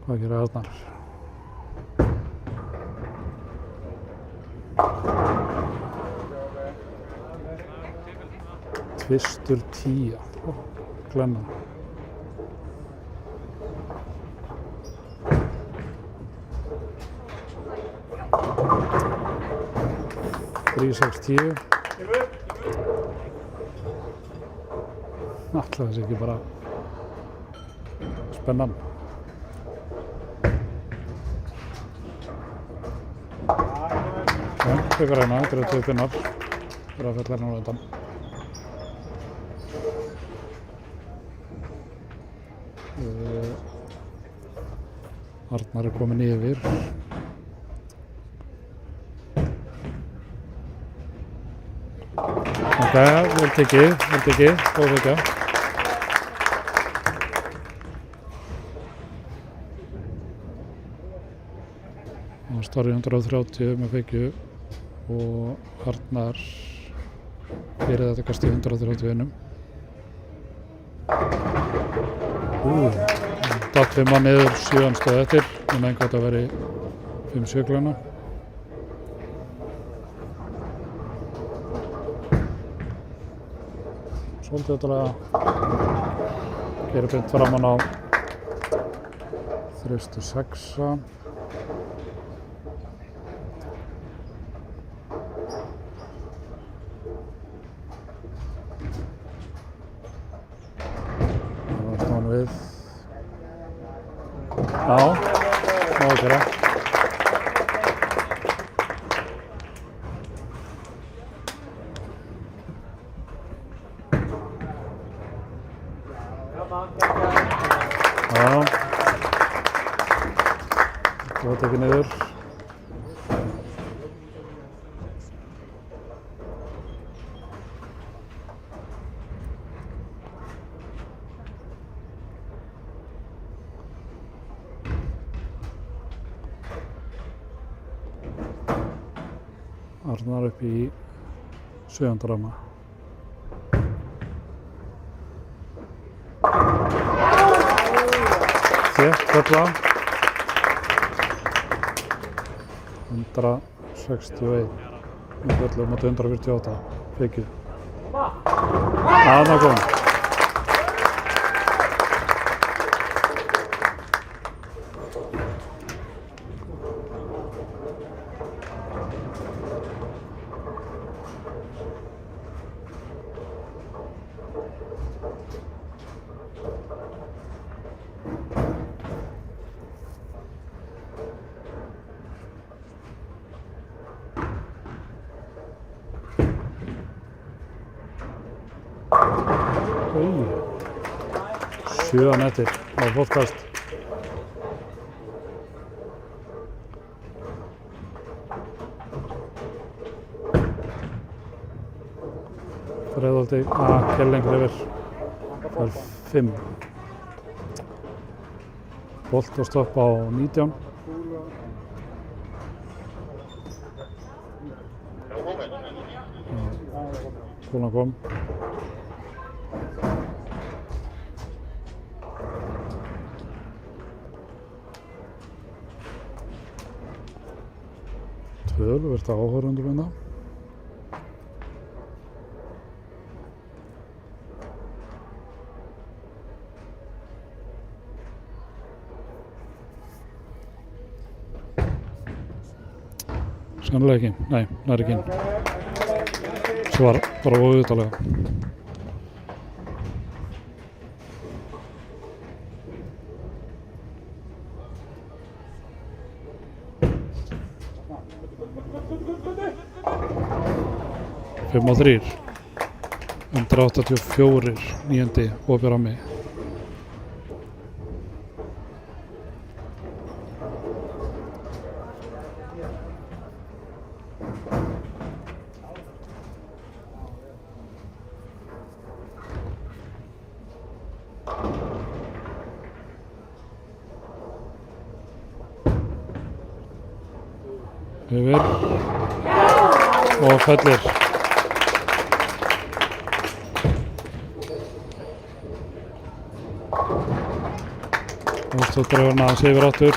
Hvað gerir Arnar? Tvistur 10. Glenna. Þrír, 6, 10. Ætla þessi ekki bara spennan. Tökur hérna, þetta eru 2 pinnar. Það eru að fella hérna á undan. Arnar er komin yfir. Ok, vel tekið, góð þykja. Það var starri 130 með feikju og Arnar fyrir þetta kasti 131. Datt 5 niður 7 stóð eftir, en einhvern veginn að veri 5 sjöglana. svolítið ótrúlega. Gerir beint framan á þristu 6. Það var snúin við. Já, má að gera. Já, það var tekið niður. Arnar upp í 7. ramma. Þétt kolla. 161. Við köllum á 148. Fikið. Þarna kom. Új, 7 nettir á podcast. Breiðholti að Kjelling yfir. Það er 5. Bolt og stopp á 19. Kúlan kom. Töluvert áhorfendur hérna. Sannlega ekki, nei, nær ekki inn. Svar bara óviðtalega. Fimm og 3. 184. 9. opið rammi. Yfir og fellir. Stóttaröfurinn aðeins yfir áttur.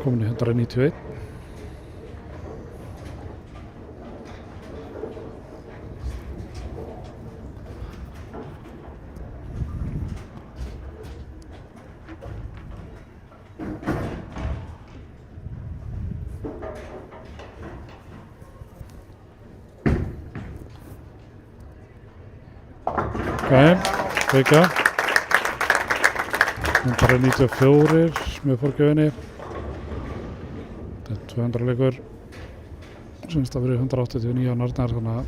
Komin í 191. Veika. 194 með fórgjöfinni. Þetta er 200 leikur. Syns það verið 189 á Arnar, þannig að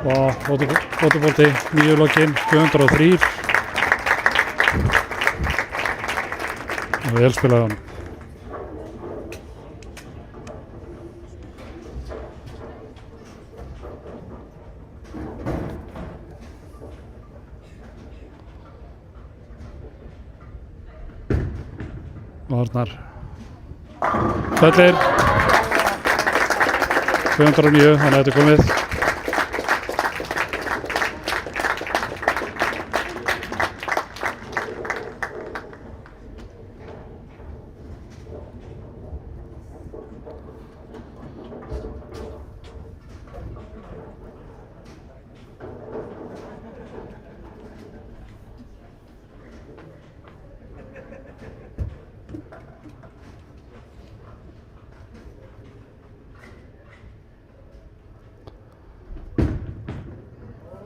og fótbolti 9 lokinn 203 og vel spilaði hann. Og Arnar fellir 209, þannig að þetta er komið.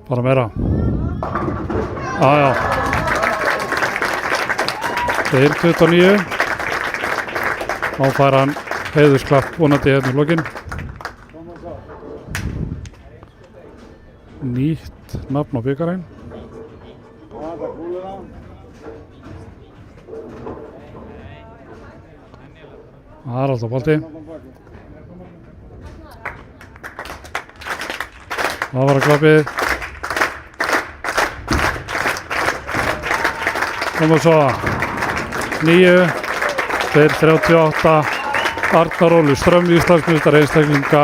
Bara meira. Já. Þeir 29. Þá fær hann heiðursklapp vonandi hérna í lokin. Nýtt nafn á bikarinn. Það er alltaf bolti. Það var að klappið. Komum svo 9, 238, Arnar Óli Strömm, Íslandsmeistari einstaklinga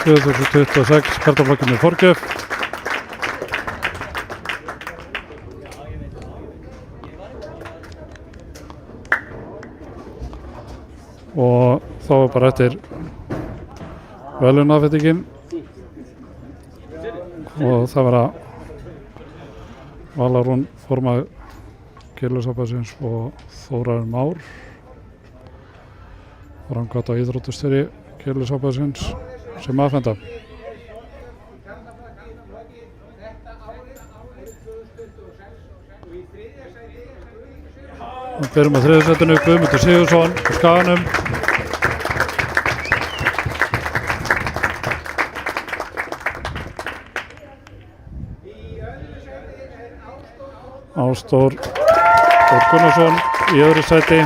2026, kartaflokkinu forgjöf. Og þá er bara eftir verðlaunafhendingin og það verða Vala Rún formaður Keilusambandsins og Þórarinn Már framkvæmda íþróttastjóri Keilusambandsins sem afhenda. Við byrjum á þriðja sætinu Guðmundur Sigurðsson á Skaganum. Ástór Gunnarsson í öðru sæti.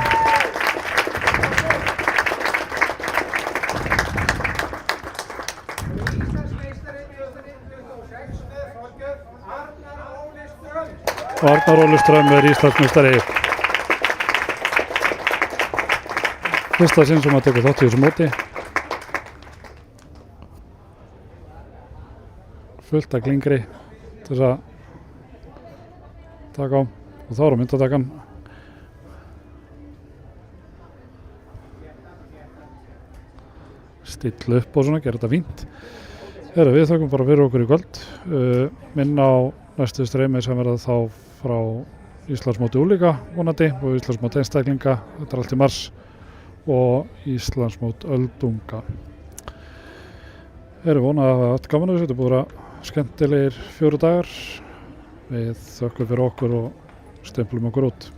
Arnar Óli Strömm er Íslandsmeistari. Fyrsta sinn sem að tekur þátt í þessu móti. Fullt af klingri til þess að taka á og þá er á myndatakan. Stilla upp og svona, gera þetta fínt. Við þökkum bara fyrir okkur í kvöld. Minna á næstu streymi sem verða þá frá Íslandsmóti unglinga vonandi og Íslandsmóti einstaklinga, þetta er allt í mars, og Íslandsmót öldunga. Vonað að hafa haft gaman að þessu, þetta er búið að vera skemmtilegir 4 dagar. Við þökkum fyrir okkur og stemplum okkur út.